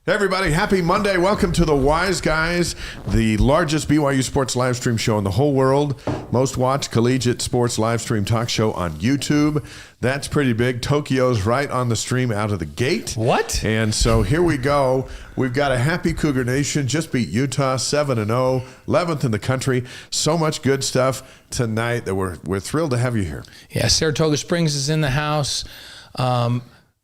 Hey everybody, happy Monday. Welcome to the Wise Guys, the largest BYU sports live stream show in the whole world. Most watched collegiate sports live stream talk show on YouTube. That's pretty big. Tokyo's right on the stream out of the gate. What? And so here we go. We've got a happy Cougar Nation. Just beat Utah 7-0, 11th in the country. So much good stuff tonight that we're thrilled to have you here. Yeah, Saratoga Springs is in the house.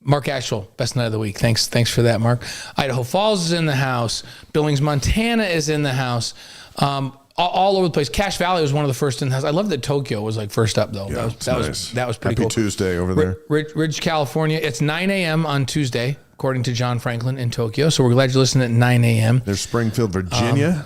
Mark Asheville, best night of the week. Thanks for that, Mark. Idaho Falls is in the house. Billings, Montana is in the house. All over the place. Cache Valley was one of the first in the house. I love that Tokyo was like first up though. Yeah, that was pretty Happy cool. Tuesday over there. Ridge, California. It's 9 a.m. on Tuesday, according to John Franklin in Tokyo. So we're glad you're listening at 9 a.m. There's Springfield, Virginia.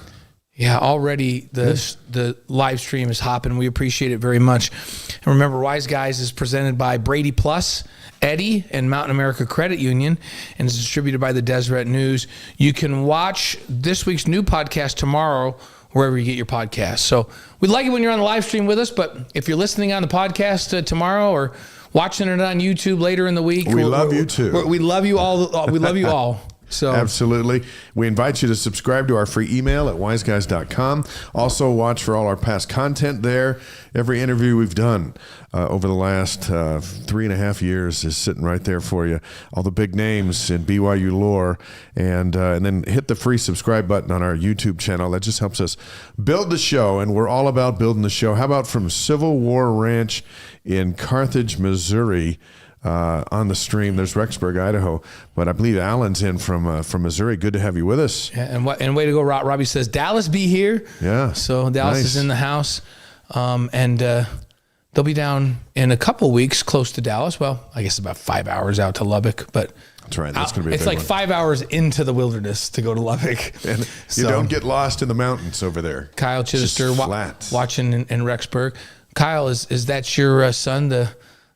Yeah, already the live stream is hopping. We appreciate it very much. And remember, Wise Guys is presented by Brady Plus, Eddie, and Mountain America Credit Union, and is distributed by the Deseret News. You can watch this week's new podcast tomorrow wherever you get your podcasts. So we'd like it when you're on the live stream with us, but if you're listening on the podcast tomorrow or watching it on YouTube later in the week, we love you too. We love you all. We love you all. So absolutely. We invite you to subscribe to our free email at wiseguys.com. Also watch for all our past content there. Every interview we've done over the last 3.5 years is sitting right there for you. All the big names in BYU lore. And then hit the free subscribe button on our YouTube channel. That just helps us build the show, and we're all about building the show. How about from Civil War Ranch in Carthage, Missouri? On the stream, there's Rexburg, Idaho, but I believe Alan's in from Missouri. Good to have you with us. Yeah, and way to go, Robbie says Dallas be here. Yeah, so Dallas is in the house, and they'll be down in a couple weeks, close to Dallas. Well, I guess about 5 hours out to Lubbock, but that's right. That's going to be. It's like 5 hours into the wilderness to go to Lubbock, and you don't get lost in the mountains over there. Kyle Chittister watching in Rexburg. Kyle, is that your son?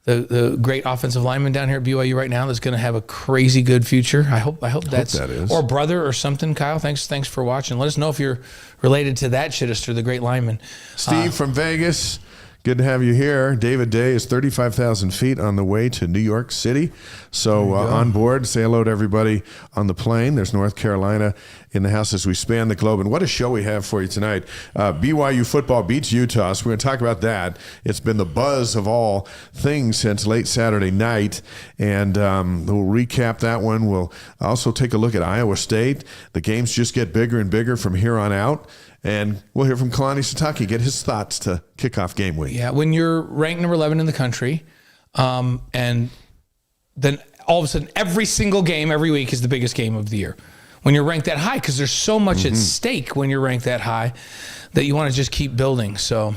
The great offensive lineman down here at BYU right now that's going to have a crazy good future. I hope that is. Or brother or something, Kyle. Thanks for watching. Let us know if you're related to that Chittister, the great lineman. Steve from Vegas, good to have you here. David Day is 35,000 feet on the way to New York City. So on board, say hello to everybody on the plane. There's North Carolina in the house as we span the globe. And what a show we have for you tonight. BYU football beats Utah, so we're going to talk about that. It's been the buzz of all things since late Saturday night, and we'll recap that one. We'll also take a look at Iowa State. The games just get bigger and bigger from here on out. And we'll hear from Kalani Sitake, get his thoughts to kick off game week. Yeah, when you're ranked number 11 in the country, and then all of a sudden every single game every week is the biggest game of the year. When you're ranked that high, because there's so much at stake when you're ranked that high that you want to just keep building. So,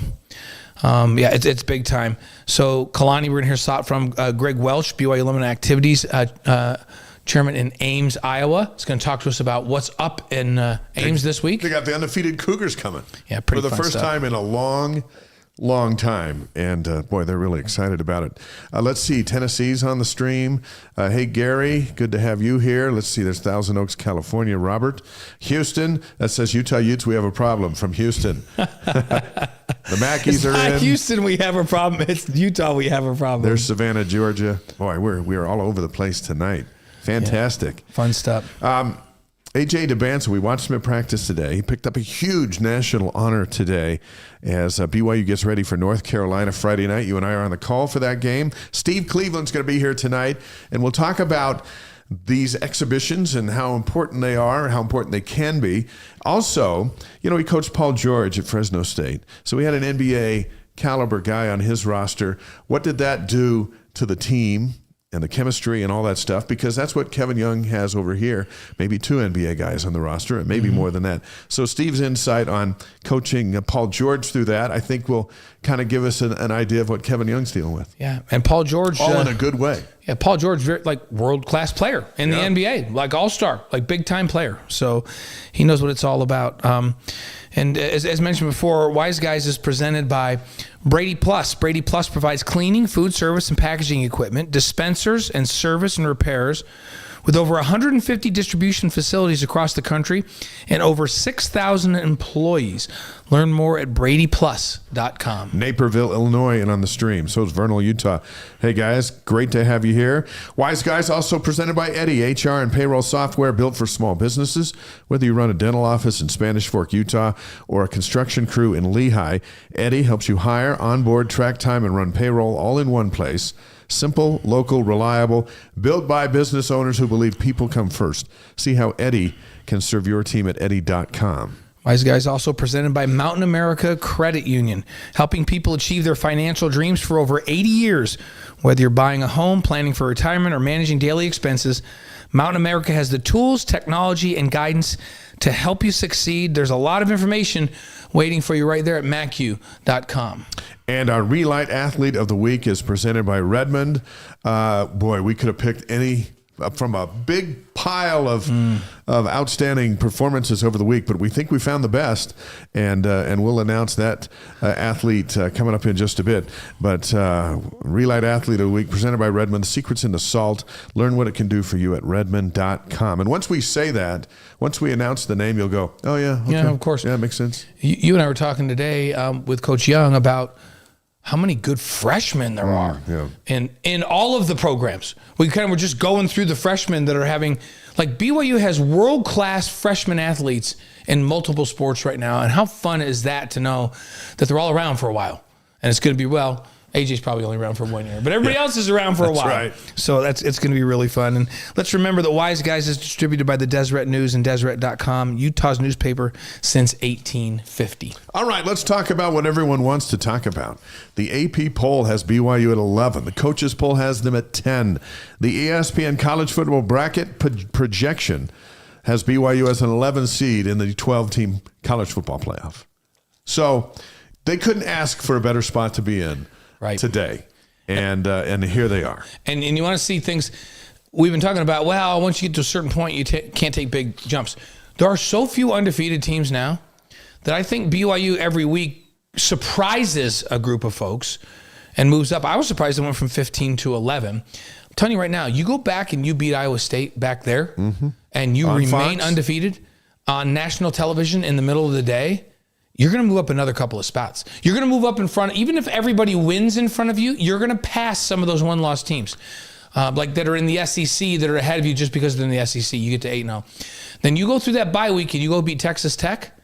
it's big time. So, Kalani, we're going to hear a thought from Greg Welch, BYU Alumni Activities Chairman in Ames, Iowa. He's going to talk to us about what's up in Ames this week. They got the undefeated Cougars coming. Yeah, pretty for the first time in a long time. And, boy, they're really excited about it. Let's see. Tennessee's on the stream. Hey, Gary, good to have you here. Let's see. There's Thousand Oaks, California. Robert. Houston. That says Utah Utes, we have a problem from Houston. The Mackies are in. Houston, we have a problem. It's Utah, we have a problem. There's Savannah, Georgia. Boy, we're all over the place tonight. Fantastic. Yeah, fun stuff. A.J. DeBanza, we watched him at practice today. He picked up a huge national honor today as BYU gets ready for North Carolina Friday night. You and I are on the call for that game. Steve Cleveland's going to be here tonight, and we'll talk about these exhibitions and how important they are, how important they can be. Also, he coached Paul George at Fresno State, so we had an NBA caliber guy on his roster. What did that do to the team and the chemistry and all that stuff? Because that's what Kevin Young has over here. Maybe 2 NBA guys on the roster, and maybe more than that. So Steve's insight on coaching Paul George through that, I think, will kind of give us an idea of what Kevin Young's dealing with. Yeah, and Paul George. All in a good way. Yeah, Paul George, very, world-class player in the NBA, all-star, big-time player. So he knows what it's all about. And as mentioned before, Wise Guys is presented by Brady Plus. Brady Plus provides cleaning, food service, and packaging equipment, dispensers, and service and repairs With over 150 distribution facilities across the country and over 6,000 employees. Learn more at bradyplus.com. Naperville, Illinois, and on the stream. So is Vernal, Utah. Hey, guys, great to have you here. Wise Guys also presented by Eddie, HR and payroll software built for small businesses. Whether you run a dental office in Spanish Fork, Utah, or a construction crew in Lehigh, Eddie helps you hire, onboard, track time, and run payroll all in one place. Simple, local, reliable, built by business owners who believe people come first. See how Eddie can serve your team at Eddie.com. Wise Guys also presented by Mountain America Credit Union, helping people achieve their financial dreams for over 80 years. Whether you're buying a home, planning for retirement, or managing daily expenses, Mountain America has the tools, technology, and guidance to help you succeed. There's a lot of information waiting for you right there at macu.com. And our Re-Lyte Athlete of the Week is presented by Redmond. Boy, we could have picked any from a big pile of outstanding performances over the week, but we think we found the best, and we'll announce that athlete coming up in just a bit. But Re-Lyte Athlete of the Week presented by Redmond, Secrets into Salt. Learn what it can do for you at redmond.com. And once we say that, once we announce the name, you'll go, oh yeah, okay. Yeah, of course. Yeah, makes sense. You and I were talking today with Coach Young about how many good freshmen there are in all of the programs. We kind of were just going through the freshmen that are having, like BYU has world-class freshman athletes in multiple sports right now. And how fun is that to know that they're all around for a while? And it's going to be, well, AJ's probably only around for 1 year, but everybody else is around for a while. Right. So it's going to be really fun. And let's remember that Wise Guys is distributed by the Deseret News and Deseret.com, Utah's newspaper since 1850. All right, let's talk about what everyone wants to talk about. The AP poll has BYU at 11. The coaches poll has them at 10. The ESPN college football bracket projection has BYU as an 11 seed in the 12-team college football playoff. So they couldn't ask for a better spot to be in today. And here they are. And you want to see things we've been talking about, well, once you get to a certain point, you can't take big jumps. There are so few undefeated teams now that I think BYU every week surprises a group of folks and moves up. I was surprised it went from 15 to 11. I'm telling you right now, you go back and you beat Iowa State back there and you remain undefeated on national television in the middle of the day, you're going to move up another couple of spots. You're going to move up in front. Even if everybody wins in front of you, you're going to pass some of those one-loss teams like that are in the SEC that are ahead of you just because they're in the SEC. You get to 8-0. Then you go through that bye week and you go beat Texas Tech,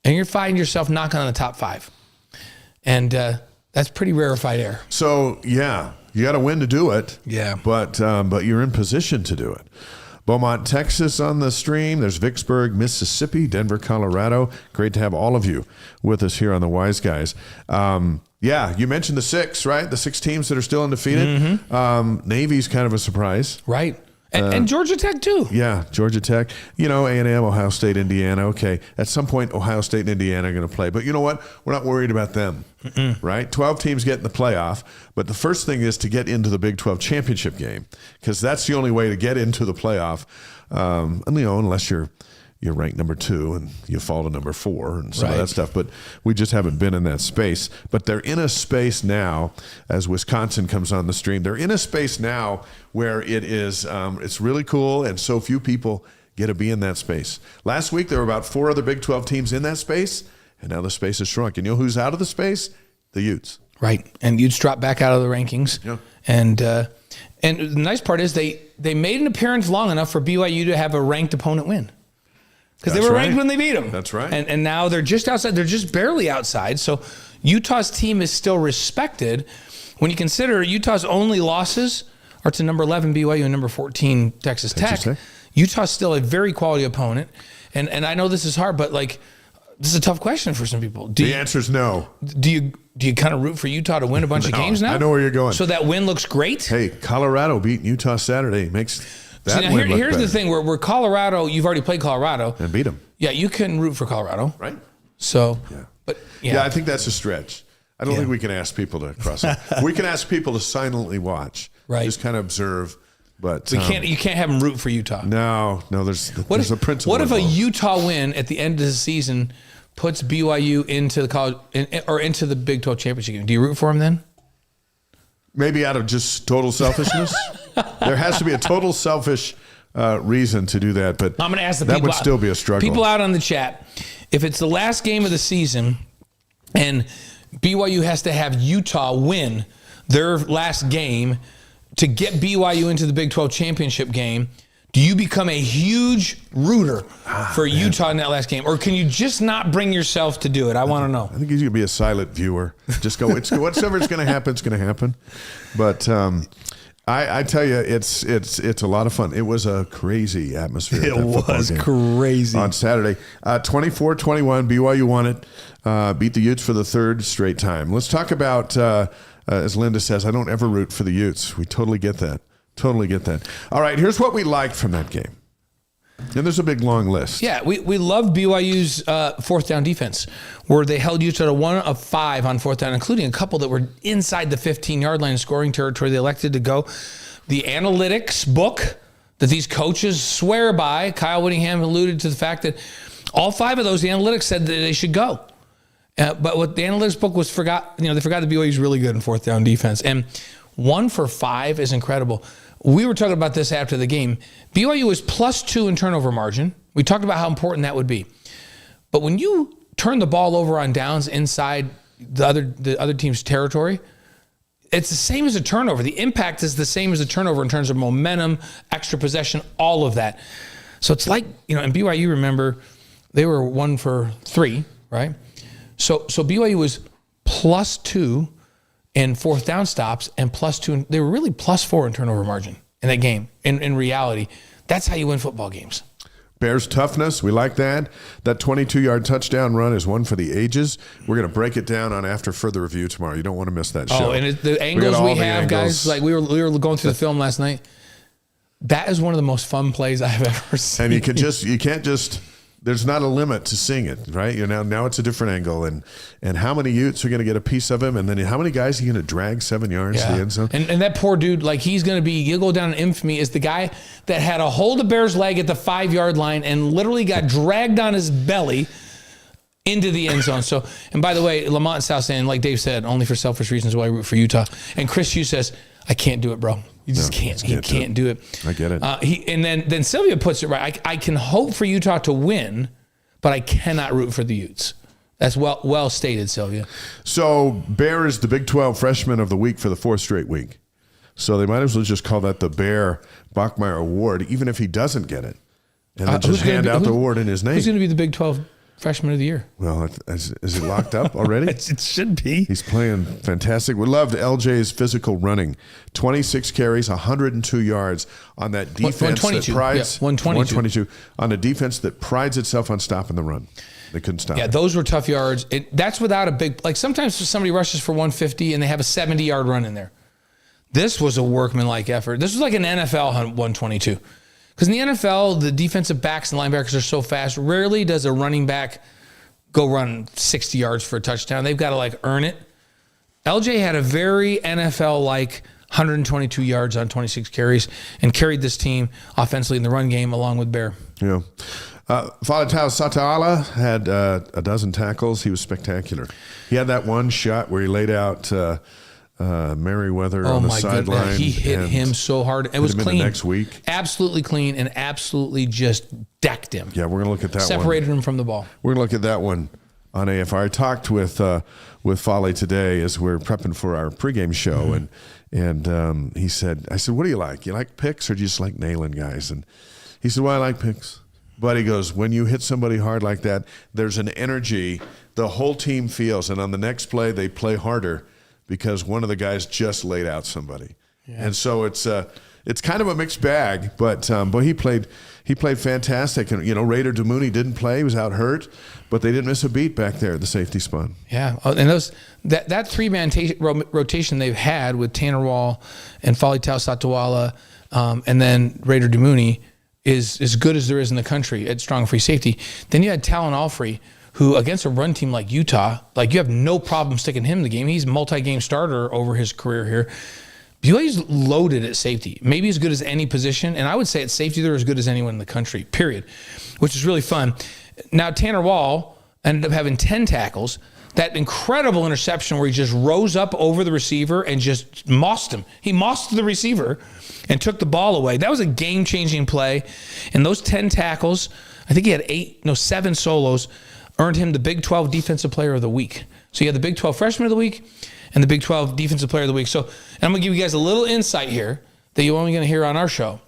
and you're finding yourself knocking on the top 5. And that's pretty rarefied air. So, yeah, you got to win to do it. Yeah. But you're in position to do it. Beaumont, Texas on the stream. There's Vicksburg, Mississippi, Denver, Colorado. Great to have all of you with us here on the Wise Guys. Yeah, you mentioned the 6, right? The 6 teams that are still undefeated. Navy's kind of a surprise. Right. And Georgia Tech, too. Yeah, Georgia Tech. You know, A&M, Ohio State, Indiana. Okay, at some point, Ohio State and Indiana are going to play. But you know what? We're not worried about them, right? 12 teams get in the playoff. But the first thing is to get into the Big 12 championship game, because that's the only way to get into the playoff. Unless you're ranked number 2 and you fall to number 4 and some of that stuff. But we just haven't been in that space. But they're in a space now, as Wisconsin comes on the stream, they're in a space now where it is, it's really cool, and so few people get to be in that space. Last week, there were about 4 other Big 12 teams in that space, and now the space has shrunk. And you know who's out of the space? The Utes. Right. And Utes dropped back out of the rankings. Yeah. And the nice part is they made an appearance long enough for BYU to have a ranked opponent win. Because they were ranked when they beat them. That's right. And now they're just outside. They're just barely outside. So Utah's team is still respected. When you consider Utah's only losses are to number 11 BYU and number 14 Texas Tech. Utah's still a very quality opponent. And I know this is hard, but this is a tough question for some people. The answer is no. Do you kind of root for Utah to win a bunch of games now? I know where you're going. So that win looks great? Hey, Colorado beat Utah Saturday. Makes that win look here's better. the thing. Where Colorado, you've already played Colorado. And beat them. Yeah, you can root for Colorado. Right. So, yeah, I think that's a stretch. I don't think we can ask people to cross it. We can ask people to silently watch. Right. Just kind of observe. But you can't have them root for Utah. No, there's a principle. What if a Utah win at the end of the season puts BYU into the college or into the Big 12 championship game? Do you root for them then? Maybe out of just total selfishness. There has to be a total selfish reason to do that. But I'm going to ask the that people would still be a struggle. People out on the chat, if it's the last game of the season and BYU has to have Utah win their last game to get BYU into the Big 12 championship game, do you become a huge rooter for Utah in that last game? Or can you just not bring yourself to do it? I want to know. I think he's going to be a silent viewer. Just go, whatever's going to happen, it's going to happen. But I tell you, it's a lot of fun. It was a crazy atmosphere. It was crazy. On Saturday. 24-21, BYU won it, beat the Utes for the third straight time. Let's talk about, as Linda says, I don't ever root for the Utes. We totally get that. Totally get that. All right, here's what we liked from that game. And there's a big, long list. Yeah, we loved BYU's fourth down defense, where they held Utah to 1 of 5 on fourth down, including a couple that were inside the 15-yard line scoring territory. They elected to go. The analytics book that these coaches swear by, Kyle Whittingham alluded to the fact that all 5 of those, the analytics said that they should go. But what the analytics book was they forgot that BYU is really good in fourth down defense. And 1 for 5 is incredible. We were talking about this after the game. BYU was +2 in turnover margin. We talked about how important that would be. But when you turn the ball over on downs inside the other team's territory, it's the same as a turnover. The impact is the same as a turnover in terms of momentum, extra possession, all of that. So it's like, in BYU, remember, they were 1 for 3, right? So BYU was +2 in fourth down stops and +2. They were really +4 in turnover margin in that game. In reality, that's how you win football games. Bears toughness, we like that. That 22-yard touchdown run is one for the ages. We're going to break it down on After Further Review tomorrow. You don't want to miss that show. Oh, and the angles we have, guys, like we were going through the film last night. That is one of the most fun plays I've ever seen. And you can't just. There's not a limit to seeing it, right? Now it's a different angle, and how many Utes are going to get a piece of him, and then how many guys are you going to drag 7 yards to the end zone? And that poor dude, like he'll go down in infamy as the guy that had a hold of Bear's leg at the 5-yard line and literally got dragged on his belly into the end zone. So, and by the way, Lamont South saying, like Dave said, only for selfish reasons why I root for Utah. And Chris Hughes says, I can't do it, bro. You just can't. He can't do it. I get it. And then Sylvia puts it right. I can hope for Utah to win, but I cannot root for the Utes. That's well stated, Sylvia. So Bear is the Big 12 Freshman of the Week for the 4th straight week. So they might as well just call that the Bear Bachmeier Award, even if he doesn't get it, and then just hand out the award in his name. Who's going to be the Big 12 Freshman of the Year? Well, is it locked up already? It should be. He's playing fantastic. We loved LJ's physical running. 26 carries, 102 yards on that defense that prides 122 on a defense that prides itself on stopping the run. They couldn't stop. Yeah, those were tough yards. That's without a big, like sometimes somebody rushes for 150 and they have a 70-yard run in there. This was a workmanlike effort. This was like an NFL 122. Because in the NFL, the defensive backs and linebackers are so fast. Rarely does a running back go run 60 yards for a touchdown. They've got to earn it. LJ had a very NFL-like 122 yards on 26 carries and carried this team offensively in the run game along with Bear. Yeah. Faletau Satuala had a dozen tackles. He was spectacular. He had that one shot where he laid out Merriweather on the sideline. He hit him so hard. It was clean. The next week. Absolutely clean and absolutely just decked him. Yeah, we're going to look at that Separated him from the ball. We're going to look at that one on AFR. I talked with Fale today as we're prepping for our pregame show, and he said, I said, what do you like? You like picks or do you just like nailing guys? And he said, well, I like picks. But he goes, when you hit somebody hard like that, there's an energy the whole team feels, and on the next play, they play harder because one of the guys just laid out somebody. Yeah. And so it's kind of a mixed bag, but he played fantastic. And Raider DeMooney didn't play; he was out hurt, but they didn't miss a beat back there at the safety spot. Yeah, and that 3-man rotation they've had with Tanner Wall and Faletau Satuala, and then Raider DeMooney is as good as there is in the country at strong free safety. Then you had Talon Alfrey, who against a run team like Utah, you have no problem sticking him in the game. He's a multi-game starter over his career here. BYU's loaded at safety, maybe as good as any position, and I would say at safety they're as good as anyone in the country, period, which is really fun. Now, Tanner Wall ended up having 10 tackles, that incredible interception where he just rose up over the receiver and just mossed him. He mossed the receiver and took the ball away. That was a game-changing play. And those 10 tackles, I think he had 7 solos, earned him the Big 12 Defensive Player of the Week. So you had the Big 12 Freshman of the Week and the Big 12 Defensive Player of the Week. So and I'm going to give you guys a little insight here that you're only going to hear on our show.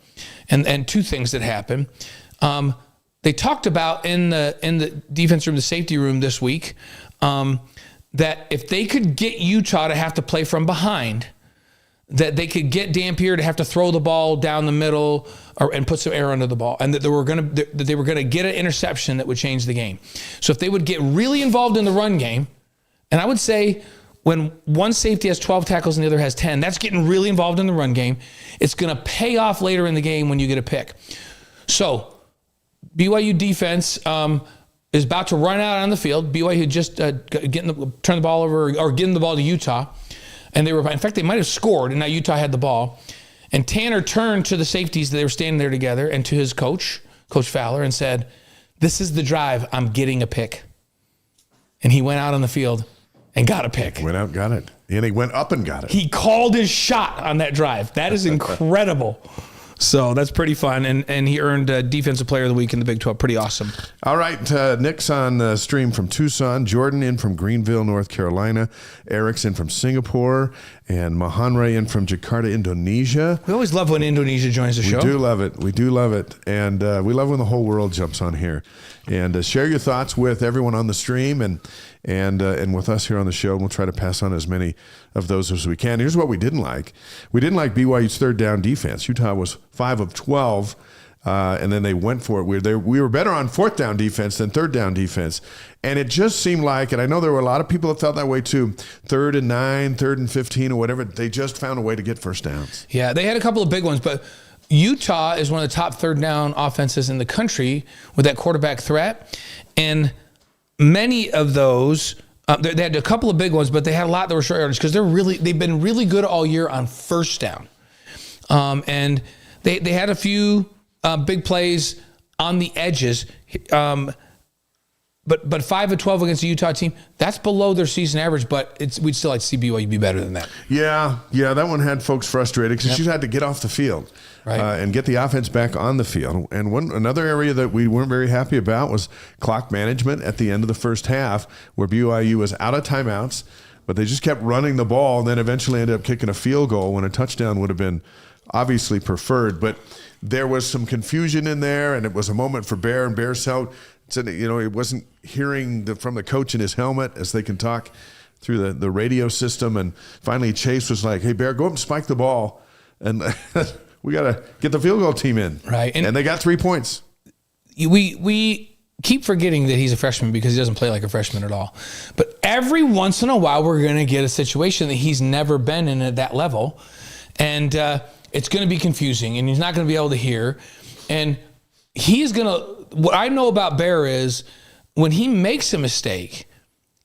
And 2 things that happened. They talked about in the defense room, the safety room this week, that if they could get Utah to have to play from behind, that they could get Dampier to have to throw the ball down the middle and put some air under the ball, and that they were going to get an interception that would change the game. So if they would get really involved in the run game, and I would say when one safety has 12 tackles and the other has 10, that's getting really involved in the run game. It's going to pay off later in the game when you get a pick. So BYU defense is about to run out on the field. BYU had just turned the ball over or getting the ball to Utah. And in fact, they might have scored, and now Utah had the ball. And Tanner turned to the safeties that they were standing there together and to his coach, Coach Fowler, and said, "This is the drive. I'm getting a pick." And he went out on the field and got a pick. Went out, got it. And he went up and got it. He called his shot on that drive. That is incredible. So that's pretty fun. And he earned Defensive Player of the Week in the Big 12. Pretty awesome. All right. Nick's on stream from Tucson. Jordan in from Greenville, North Carolina. Eric's in from Singapore. And Mahanray in from Jakarta, Indonesia. We always love when Indonesia joins the show. We do love it. We do love it. And we love when the whole world jumps on here. And share your thoughts with everyone on the stream and with us here on the show. We'll try to pass on as many of those as we can. Here's what we didn't like. We didn't like BYU's third down defense. Utah was 5 of 12, and then they went for it. We were better on fourth down defense than third down defense. And it just seemed like, and I know there were a lot of people that felt that way too, 3rd and 9, 3rd and 15 or whatever, they just found a way to get first downs. Yeah, they had a couple of big ones, but Utah is one of the top third down offenses in the country with that quarterback threat. And many of those, they had a couple of big ones, but they had a lot that were short yardage because they've been really good all year on first down. And they had a few big plays on the edges. But 5 of 12 against the Utah team, that's below their season average, but we'd still like to see BYU be better than that. Yeah, that one had folks frustrated because you had to get off the field. Right. And get the offense back on the field. And another area that we weren't very happy about was clock management at the end of the first half, where BYU was out of timeouts, but they just kept running the ball and then eventually ended up kicking a field goal when a touchdown would have been obviously preferred. But there was some confusion in there, and it was a moment for Bear, and Bear said, he wasn't hearing from the coach in his helmet as they can talk through the radio system. And finally Chase was like, "Hey, Bear, go up and spike the ball." And we got to get the field goal team in. Right. And they got 3 points. We keep forgetting that he's a freshman because he doesn't play like a freshman at all. But every once in a while, we're going to get a situation that he's never been in at that level. And it's going to be confusing, and he's not going to be able to hear. And what I know about Bear is when he makes a mistake,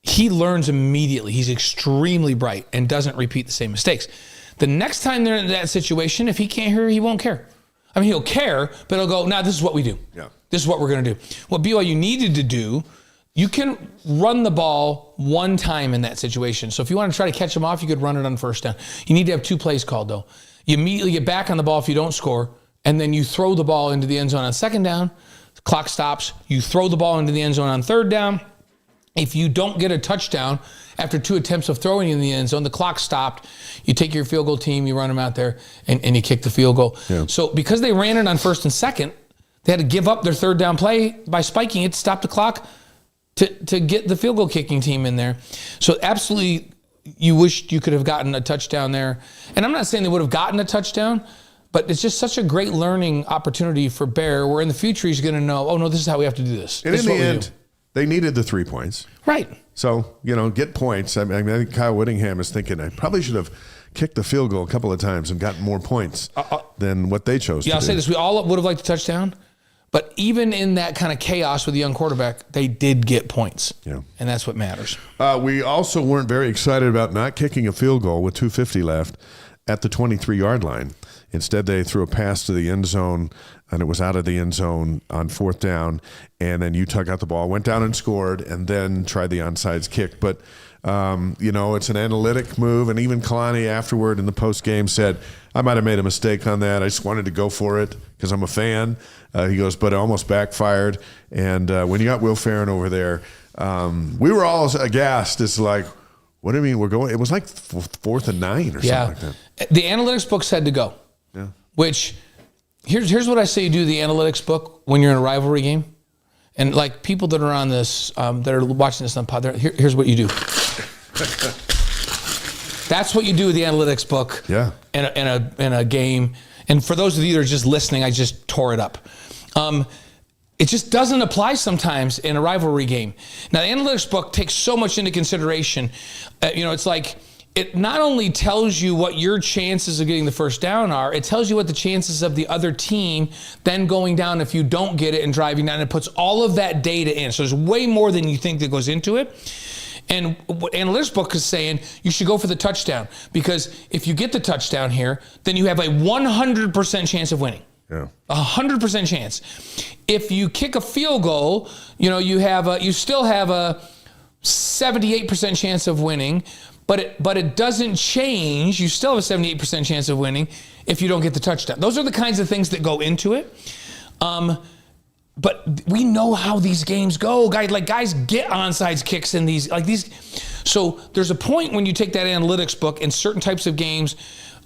he learns immediately. He's extremely bright and doesn't repeat the same mistakes. The next time they're in that situation, if he can't hear, he won't care. I mean, he'll care, but he'll go, "Nah, this is what we do. Yeah. This is what we're going to do." What BYU needed to do, you can run the ball one time in that situation. So if you want to try to catch him off, you could run it on first down. You need to have 2 plays called, though. You immediately get back on the ball if you don't score, and then you throw the ball into the end zone on second down. The clock stops. You throw the ball into the end zone on third down. If you don't get a touchdown after 2 attempts of throwing in the end zone, the clock stopped. You take your field goal team, you run them out there, and you kick the field goal. Yeah. So because they ran it on first and second, they had to give up their third down play by spiking it to stop the clock to get the field goal kicking team in there. So absolutely, you wished you could have gotten a touchdown there. And I'm not saying they would have gotten a touchdown, but it's just such a great learning opportunity for Bear, where in the future he's going to know, oh, no, this is how we have to do this. And in the end, they needed the 3 points. Right. So, get points. I think Kyle Whittingham is thinking, I probably should have kicked the field goal a couple of times and gotten more points than what they chose to do. I'll say this. We all would have liked a touchdown, but even in that kind of chaos with the young quarterback, they did get points. Yeah. And that's what matters. We also weren't very excited about not kicking a field goal with 2:50 left at the 23-yard line. Instead, they threw a pass to the end zone and it was out of the end zone on 4th down, and then Utah got the ball, went down and scored, and then tried the onside kick. But, it's an analytic move, and even Kalani afterward in the postgame said, I might have made a mistake on that. I just wanted to go for it because I'm a fan. He goes, but it almost backfired. And when you got Will Farron over there, we were all aghast. It's like, what do you mean we're going? It was like 4th and 9 or something like that. The analytics book said to go. Yeah. Which, here's what I say you do the analytics book when you're in a rivalry game. And like people that are on this, that are watching this on pod, here's what you do. That's what you do with the analytics book. Yeah. In a game. And for those of you that are just listening, I just tore it up. It just doesn't apply sometimes in a rivalry game. Now, the analytics book takes so much into consideration. It's like it not only tells you what your chances of getting the first down are, it tells you what the chances of the other team then going down if you don't get it and driving down. It puts all of that data in. So there's way more than you think that goes into it. And what analytics book is saying, you should go for the touchdown, because if you get the touchdown here, then you have a 100% chance of winning. Yeah. 100% chance. If you kick a field goal, you still have a 78% chance of winning, but it doesn't change. You still have a 78% chance of winning if you don't get the touchdown. Those are the kinds of things that go into it. But we know how these games go. Guys get onside kicks in these. So there's a point when you take that analytics book in certain types of games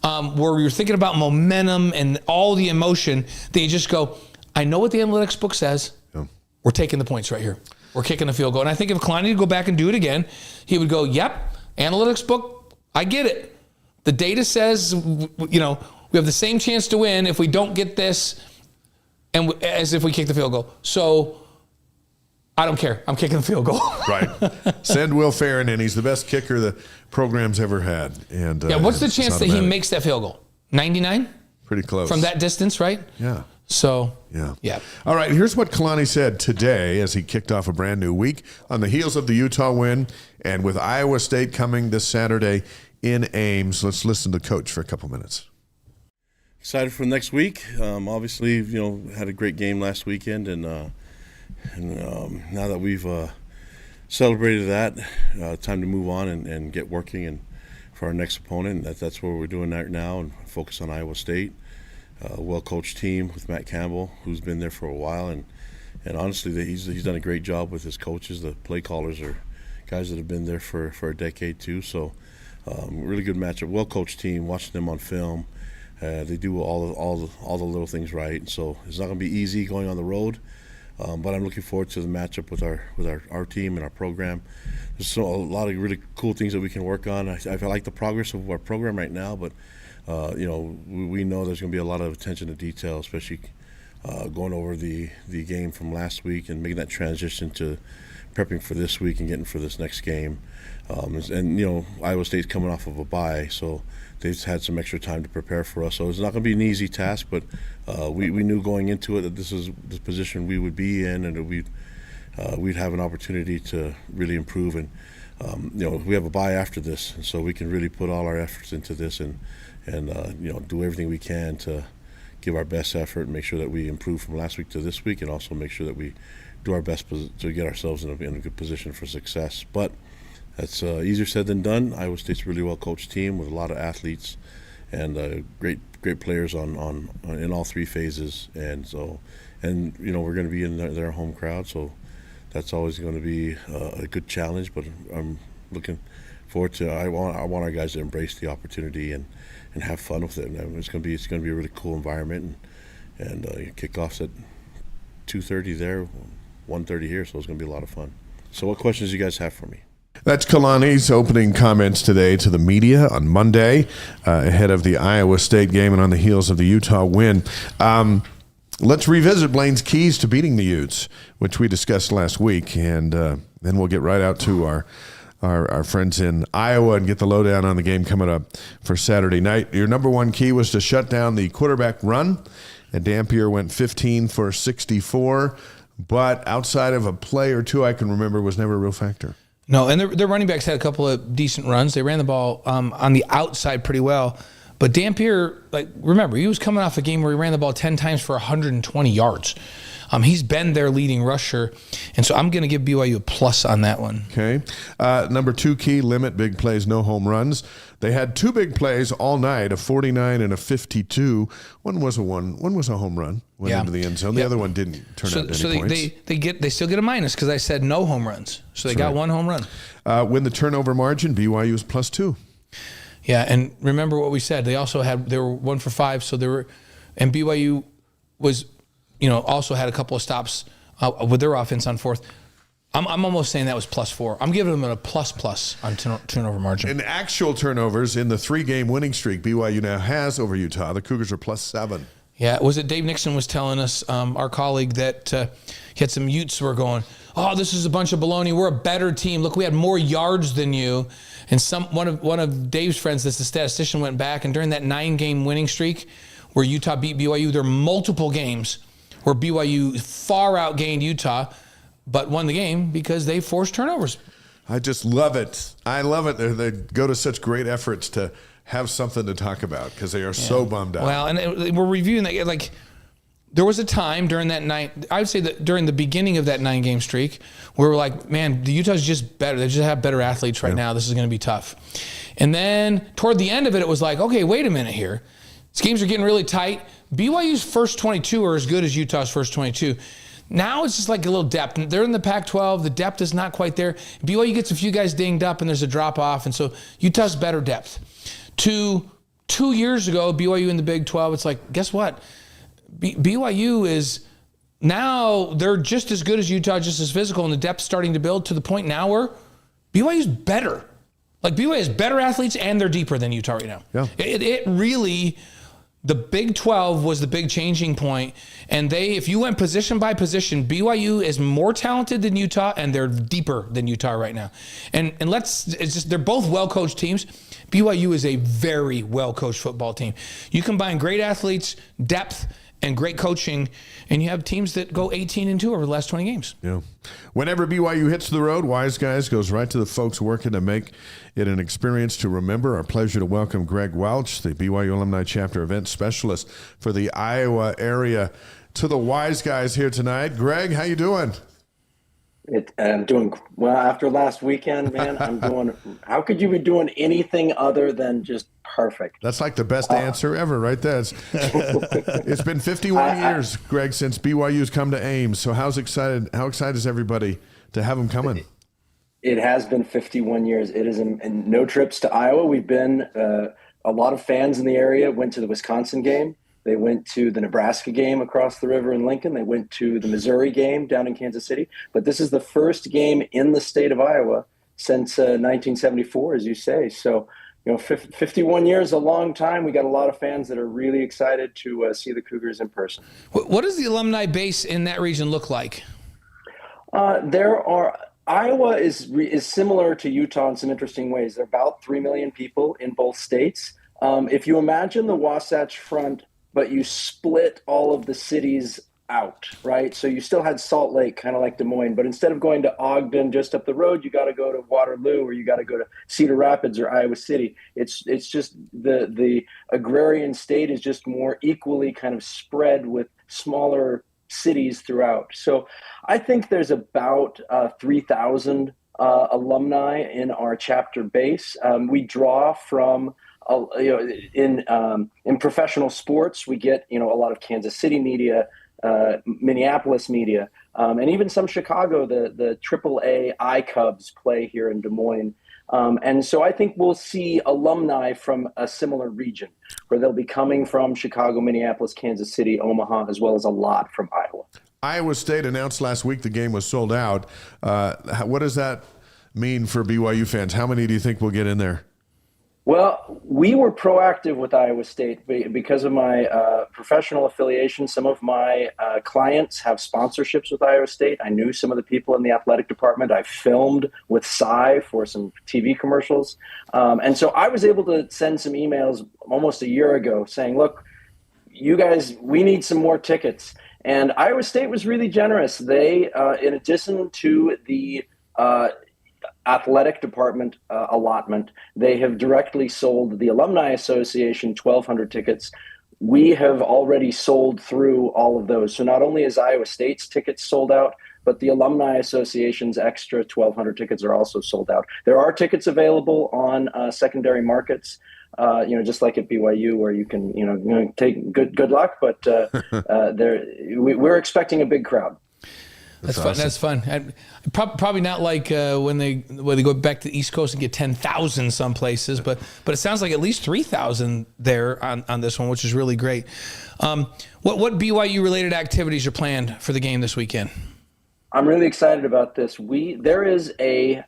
where you're thinking about momentum and all the emotion, that you just go, I know what the analytics book says. Yeah. We're taking the points right here. We're kicking the field goal. And I think if Kalani would go back and do it again, he would go, yep, analytics book, I get it. The data says, we have the same chance to win if we don't get this as if we kick the field goal. So I don't care. I'm kicking the field goal. Right. Send Will Farron in. He's the best kicker the program's ever had. And what's the chance that he makes that field goal? 99? Pretty close. From that distance, right? Yeah. So, yeah. All right, here's what Kalani said today as he kicked off a brand new week on the heels of the Utah win, and with Iowa State coming this Saturday in Ames. Let's listen to Coach for a couple minutes. Excited for next week. Obviously, had a great game last weekend, and now that we've celebrated that, time to move on and get working and for our next opponent. That's what we're doing right now, and focus on Iowa State. Well-coached team with Matt Campbell, who's been there for a while, and honestly, he's done a great job with his coaches. The play callers are guys that have been there for a decade too. So, really good matchup. Well-coached team. Watching them on film. They do all the little things right, so it's not going to be easy going on the road. But I'm looking forward to the matchup with our team and our program. There's a lot of really cool things that we can work on. I like the progress of our program right now, but we know there's going to be a lot of attention to detail, especially going over the game from last week and making that transition to prepping for this week and getting for this next game. Iowa State's coming off of a bye, so they've had some extra time to prepare for us. So it's not going to be an easy task, but we knew going into it that this is the position we would be in, and that we'd have an opportunity to really improve. And we have a bye after this, and so we can really put all our efforts into this and do everything we can to give our best effort and make sure that we improve from last week to this week, and also make sure that we do our best to get ourselves in a good position for success. But that's easier said than done. Iowa State's a really well-coached team with a lot of athletes and great players on in all three phases. And we're going to be in their home crowd, so that's always going to be a good challenge. But I'm looking forward to. I want our guys to embrace the opportunity and have fun with it. And it's going to be a really cool environment. And kickoffs at 2:30 there, 1:30 here, so it's going to be a lot of fun. So, what questions do you guys have for me? That's Kalani's opening comments today to the media on Monday ahead of the Iowa State game and on the heels of the Utah win. Let's revisit Blaine's keys to beating the Utes, which we discussed last week, and then we'll get right out to our friends in Iowa and get the lowdown on the game coming up for Saturday night. Your number one key was to shut down the quarterback run, and Dampier went 15 for 64, but outside of a play or two I can remember was never a real factor. No, and their running backs had a couple of decent runs. They ran the ball on the outside pretty well. But Dampier, like, remember, he was coming off a game where he ran the ball 10 times for 120 yards. He's been their leading rusher, and so I'm going to give BYU a plus on that one. Okay. Number 2 key, limit big plays, no home runs. They had 2 big plays all night, a 49 and a 52. One was a home run, went into the end zone. The other one didn't turn out to any points. They still get a minus because I said no home runs. So they got 1 home run. When the turnover margin, BYU was +2. Yeah, and remember what we said. They were 1 for 5, and BYU was, also had a couple of stops with their offense on fourth. I'm almost saying that was +4. I'm giving them a plus on turnover margin. In actual turnovers, in the 3-game winning streak BYU now has over Utah, the Cougars are +7. Yeah, was it Dave Nixon was telling us, our colleague, that he had some Utes who were going, oh, this is a bunch of baloney. We're a better team. Look, we had more yards than you. And one of Dave's friends, that's the statistician, went back, and during that 9-game winning streak where Utah beat BYU, there are multiple games where BYU far outgained Utah, but won the game because they forced turnovers. I just love it. I love it. They go to such great efforts to have something to talk about because they are so bummed out. Well, and we're reviewing that. Like, there was a time during that night, I would say that during the beginning of that 9-game streak, where we're like, man, the Utah's just better. They just have better athletes right now. This is going to be tough. And then toward the end of it, it was like, okay, wait a minute here. These games are getting really tight. BYU's first 22 are as good as Utah's first 22. Now it's just like a little depth. They're in the Pac-12. The depth is not quite there. BYU gets a few guys dinged up, and there's a drop-off, and so Utah's better depth. 2 years ago, BYU in the Big 12, it's like, guess what? BYU is now, they're just as good as Utah, just as physical, and the depth's starting to build to the point now where BYU's better. Like, BYU has better athletes, and they're deeper than Utah right now. Yeah. It really... The Big 12 was the big changing point, and if you went position by position, BYU is more talented than Utah, and they're deeper than Utah right now. And they're both well-coached teams. BYU is a very well-coached football team. You combine great athletes, depth, and great coaching, and you have teams that go 18-2 over the last 20 games. Yeah. Whenever BYU hits the road, Wise Guys goes right to the folks working to make it an experience to remember. Our pleasure to welcome Greg Welch, the BYU Alumni Chapter Event Specialist for the Iowa area, to the Wise Guys here tonight. Greg, how you doing? I'm doing well after last weekend, man. How could you be doing anything other than just perfect? That's like the best answer ever right there. It's been 51 years, Greg, since BYU's come to Ames. So how excited is everybody to have them coming? It has been 51 years. It is and no trips to Iowa. We've been a lot of fans in the area went to the Wisconsin game. They went to the Nebraska game across the river in Lincoln. They went to the Missouri game down in Kansas City. But this is the first game in the state of Iowa since 1974, as you say. So, 51 years, a long time. We got a lot of fans that are really excited to see the Cougars in person. What does the alumni base in that region look like? Iowa is similar to Utah in some interesting ways. There are about 3 million people in both states. If you imagine the Wasatch Front, but you split all of the cities out, right? So you still had Salt Lake, kind of like Des Moines, but instead of going to Ogden just up the road, you got to go to Waterloo, or you got to go to Cedar Rapids or Iowa City. It's just the agrarian state is just more equally kind of spread with smaller cities throughout. So I think there's about 3,000 alumni in our chapter base. We draw from in professional sports, we get a lot of Kansas City media, Minneapolis media, and even some Chicago. The AAA iCubs play here in Des Moines, and so I think we'll see alumni from a similar region, where they'll be coming from Chicago, Minneapolis, Kansas City, Omaha, as well as a lot from Iowa. Iowa State announced last week the game was sold out. What does that mean for BYU fans? How many do you think will get in there? Well, we were proactive with Iowa State because of my professional affiliation. Some of my clients have sponsorships with Iowa State. I knew some of the people in the athletic department. I filmed with Cy for some TV commercials. And so I was able to send some emails almost a year ago saying, look, you guys, we need some more tickets. And Iowa State was really generous. They, in addition to the athletic department allotment. They have directly sold the Alumni Association 1,200 tickets. We have already sold through all of those. So not only is Iowa State's tickets sold out, but the Alumni Association's extra 1,200 tickets are also sold out. There are tickets available on secondary markets, just like at BYU, where you can, take good luck. But we're expecting a big crowd. That's awesome. fun. That's fun. And probably not like when they go back to the East Coast and get 10,000 some places, but it sounds like at least 3,000 there on this one, which is really great. What BYU related activities are planned for the game this weekend? I'm really excited about this. There's a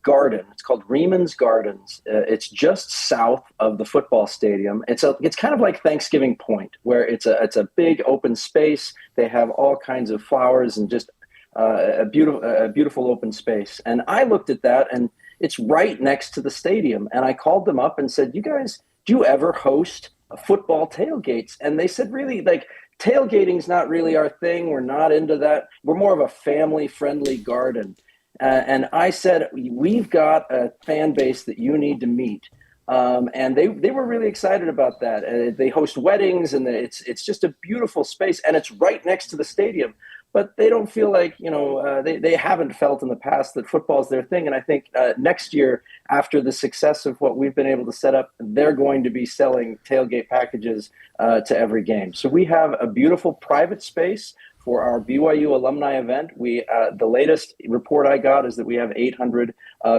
garden. It's called Reman's Gardens. It's just south of the football stadium. It's kind of like Thanksgiving Point, where it's a big open space. They have all kinds of flowers and just a beautiful open space. And I looked at that, and it's right next to the stadium. And I called them up and said, "You guys, do you ever host football tailgates?" And they said, "Really, like, tailgating's not really our thing. We're not into that. We're more of a family-friendly garden." And I said, "We've got a fan base that you need to meet." And they were really excited about that. They host weddings, and it's just a beautiful space, and it's right next to the stadium. But they don't feel like, they haven't felt in the past that football is their thing. And I think next year, after the success of what we've been able to set up, they're going to be selling tailgate packages to every game. So we have a beautiful private space for our BYU alumni event. The latest report I got is that we have 800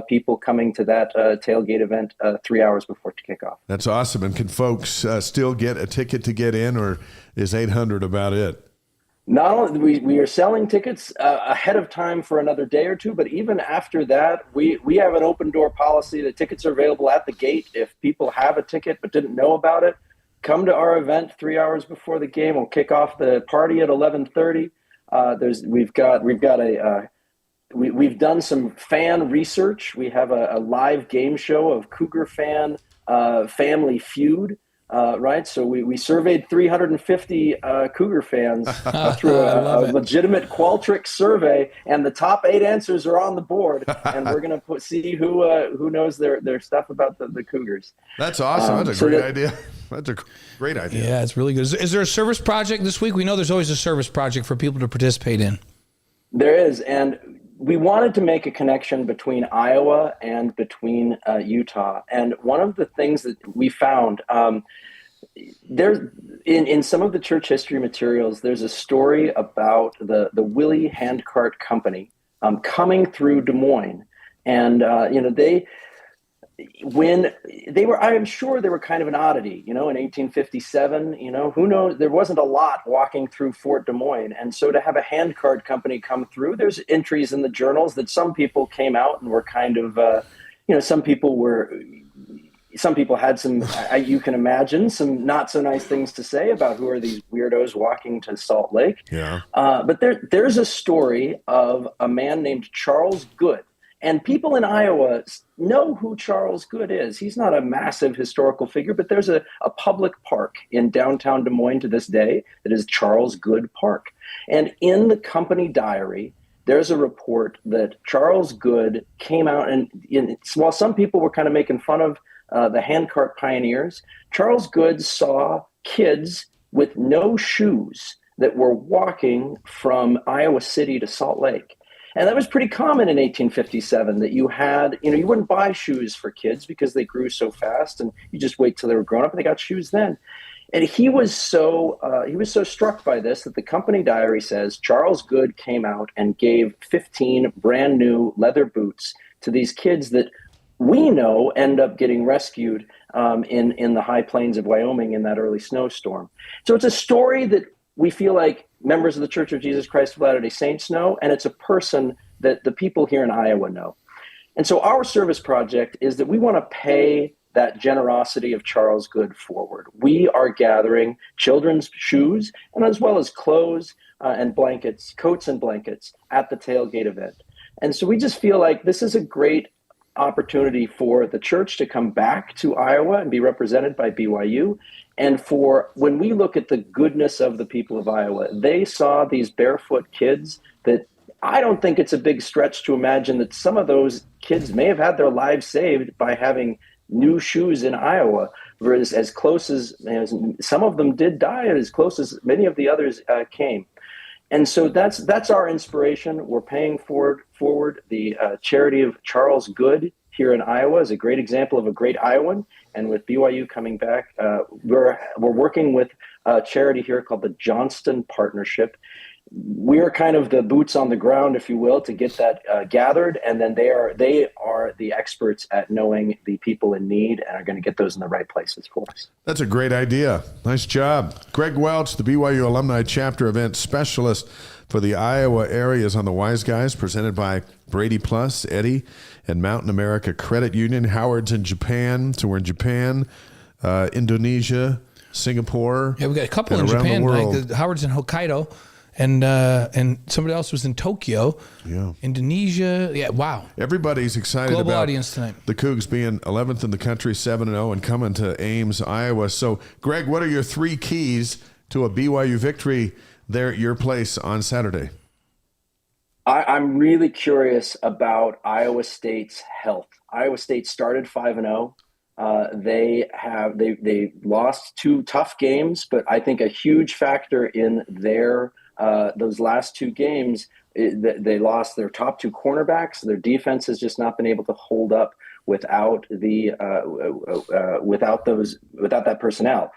people coming to that tailgate event 3 hours before kickoff. That's awesome. And can folks still get a ticket to get in, or is 800 about it? Not only we are selling tickets ahead of time for another day or two, but even after that, we have an open door policy. The tickets are available at the gate. If people have a ticket but didn't know about it, come to our event 3 hours before the game. We'll kick off the party at 11:30. We've done some fan research. We have a live game show of Cougar fan Family Feud. Right. So we surveyed 350 Cougar fans through a legitimate Qualtrics survey, and the top 8 answers are on the board. And we're going to see who knows their stuff about the Cougars. That's awesome. That's a great idea. That's a great idea. Yeah, it's really good. Is there a service project this week? We know there's always a service project for people to participate in. There is. And we wanted to make a connection between Iowa and between Utah. And one of the things that we found, there's in some of the church history materials, there's a story about the Willie Handcart Company coming through Des Moines. And, when they were, I'm sure they were kind of an oddity, in 1857, who knows, there wasn't a lot walking through Fort Des Moines. And so to have a handcart company come through, there's entries in the journals that some people came out and were kind of, some people had some, you can imagine, some not so nice things to say about who are these weirdos walking to Salt Lake. Yeah. But there's a story of a man named Charles Good. And people in Iowa know who Charles Good is. He's not a massive historical figure, but there's a public park in downtown Des Moines to this day that is Charles Good Park. And in the company diary, there's a report that Charles Good came out, and while some people were kind of making fun of the handcart pioneers, Charles Good saw kids with no shoes that were walking from Iowa City to Salt Lake. And that was pretty common in 1857, that you had, you wouldn't buy shoes for kids because they grew so fast, and you just wait till they were grown up and they got shoes then. And he was so struck by this that the company diary says Charles Good came out and gave 15 brand new leather boots to these kids that we know end up getting rescued in the high plains of Wyoming in that early snowstorm. So it's a story that we feel like members of the Church of Jesus Christ of Latter-day Saints know, and it's a person that the people here in Iowa know. And so our service project is that we want to pay that generosity of Charles Good forward. We are gathering children's shoes, and as well as clothes and blankets, coats and blankets at the tailgate event. And so we just feel like this is a great opportunity for the church to come back to Iowa and be represented by BYU. And for when we look at the goodness of the people of Iowa, they saw these barefoot kids that I don't think it's a big stretch to imagine that some of those kids may have had their lives saved by having new shoes in Iowa, whereas as close as some of them did die, as close as many of the others came. And so that's our inspiration. We're paying forward. The charity of Charles Good here in Iowa is a great example of a great Iowan. And with BYU coming back, we're working with a charity here called the Johnston Partnership. We're kind of the boots on the ground, if you will, to get that gathered, and then they are the experts at knowing the people in need and are going to get those in the right places for us. That's a great idea. Nice job. Greg Welch, the BYU Alumni Chapter Event Specialist for the Iowa area, is on the Wise Guys, presented by Brady Plus, Eddie, and Mountain America Credit Union. Howard's in Japan, so we're in Japan, Indonesia, Singapore. Yeah, we got a couple in around Japan. the world. Like Howard's in Hokkaido. And somebody else was in Tokyo, Indonesia. Yeah, wow. Everybody's excited Global about audience tonight. The Cougs being 11th in the country, 7-0, and coming to Ames, Iowa. So, Greg, what are your 3 keys to a BYU victory there at your place on Saturday? I'm really curious about Iowa State's health. Iowa State started 5-0. They lost 2 tough games, but I think a huge factor in their those last 2 games, they lost their top 2 cornerbacks. Their defense has just not been able to hold up without that personnel.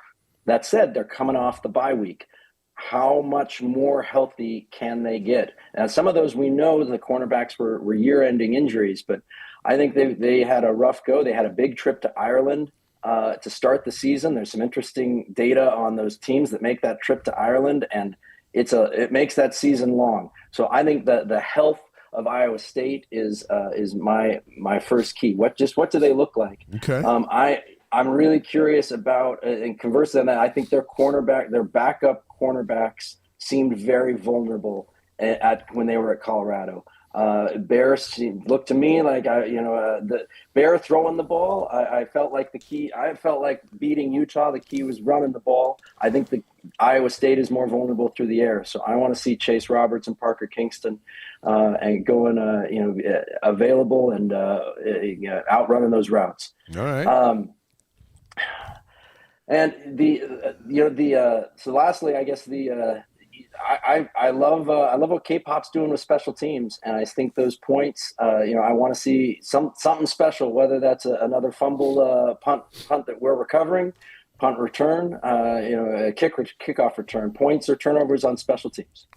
That said, they're coming off the bye week. How much more healthy can they get? And some of those, we know the cornerbacks were year-ending injuries, but I think they had a rough go. They had a big trip to Ireland to start the season. There's some interesting data on those teams that make that trip to Ireland, and it makes that season long. So I think the health of Iowa State is my first key. What do they look like? Okay. I'm really curious about, and conversely on that, I think their backup cornerbacks seemed very vulnerable when they were at Colorado. Bear looked to me like the Bear throwing the ball. I felt like beating Utah, the key was running the ball. I think the Iowa State is more vulnerable through the air. So I want to see Chase Roberts and Parker Kingston and going available and outrunning those routes. All right. And so lastly, I guess I love what K-Pop's doing with special teams, and I think those points, I want to see something special, whether that's another fumble punt that we're recovering, punt return, a kickoff return, points or turnovers on special teams.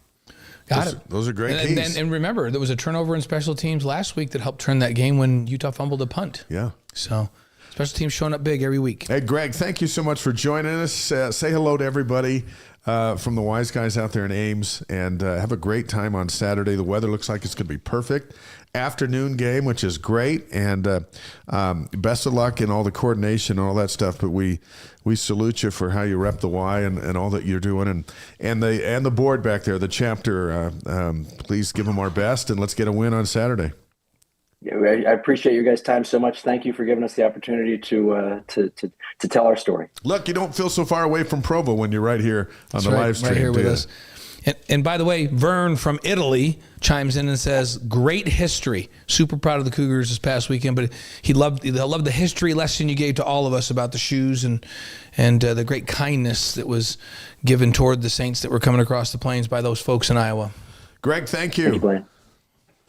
Got it. Those are great keys. And remember, there was a turnover in special teams last week that helped turn that game when Utah fumbled a punt. Yeah. So special teams showing up big every week. Hey, Greg, thank you so much for joining us. Say hello to everybody from the Wise Guys out there in Ames, and have a great time on Saturday. The weather looks like it's going to be perfect. Afternoon game, which is great, and best of luck in all the coordination and all that stuff. But we salute you for how you rep the Y and all that you're doing, and the board back there, the chapter. Please give them our best, and let's get a win on Saturday. Yeah, I appreciate your guys' time so much. Thank you for giving us the opportunity to tell our story. Look, you don't feel so far away from Provo when you're right here on the live stream. Right here with us. And by the way, Vern from Italy chimes in and says, great history. Super proud of the Cougars this past weekend, but he loved the history lesson you gave to all of us about the shoes and the great kindness that was given toward the Saints that were coming across the plains by those folks in Iowa. Greg, thank you. Thank you, Blaine.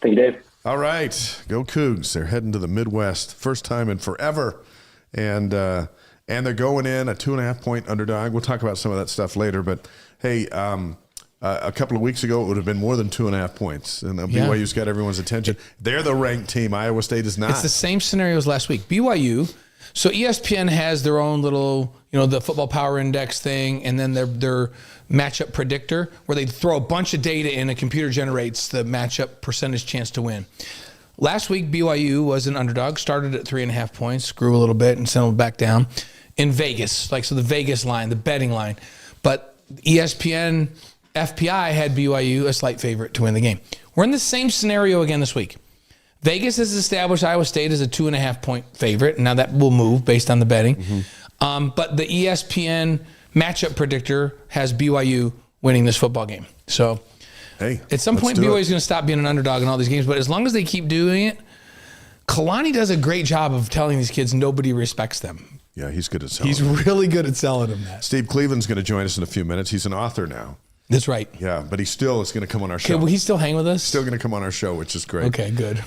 Thank you, Dave. All right, go Cougs. They're heading to the Midwest, first time in forever, and they're going in a 2.5-point underdog. We'll talk about some of that stuff later, but hey, a couple of weeks ago it would have been more than 2.5 points, and BYU's got everyone's attention. They're the ranked team. Iowa State is not. It's the same scenario as last week. BYU. So ESPN has their own little, the football power index thing, and then their matchup predictor, where they throw a bunch of data in, a computer generates the matchup percentage chance to win. Last week, BYU was an underdog, started at 3.5 points, grew a little bit, and settled back down in Vegas. So the Vegas line, the betting line. But ESPN FPI had BYU a slight favorite to win the game. We're in the same scenario again this week. Vegas has established Iowa State as a 2.5-point favorite. Now that will move based on the betting. Mm-hmm. But the ESPN matchup predictor has BYU winning this football game. So Hey, at some point, BYU is going to stop being an underdog in all these games. But as long as they keep doing it, Kalani does a great job of telling these kids nobody respects them. Yeah, he's good at selling. He's really good at selling them that. Steve Cleveland's going to join us in a few minutes. He's an author now. That's right. Yeah, but he still is going to come on our show. Okay, will he still hang with us? Still going to come on our show, which is great. Okay, good.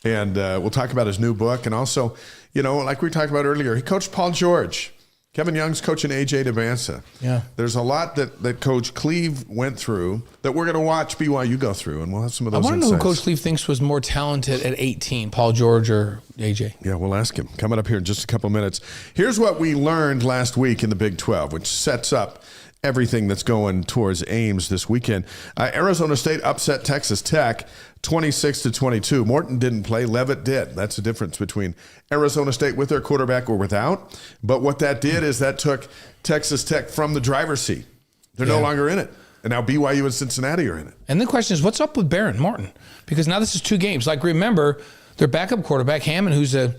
And we'll talk about his new book. And also, like we talked about earlier, he coached Paul George. Kevin Young's coaching A.J. DeVanza. Yeah. There's a lot that Coach Cleve went through that we're going to watch BYU go through, and we'll have some of those I want to know insights. who Coach Cleve thinks was more talented at 18, Paul George or A.J. Yeah, we'll ask him. Coming up here in just a couple minutes. Here's what we learned last week in the Big 12, which sets up everything that's going towards Ames this weekend. Arizona State upset Texas Tech 26-22. Morton didn't play. Leavitt did. That's the difference between Arizona State with their quarterback or without. But what that did is that took Texas Tech from the driver's seat. They're no longer in it. And now BYU and Cincinnati are in it. And the question is, what's up with Barron Morton? Because now this is 2 games. Like, remember, their backup quarterback, Hammond, who's a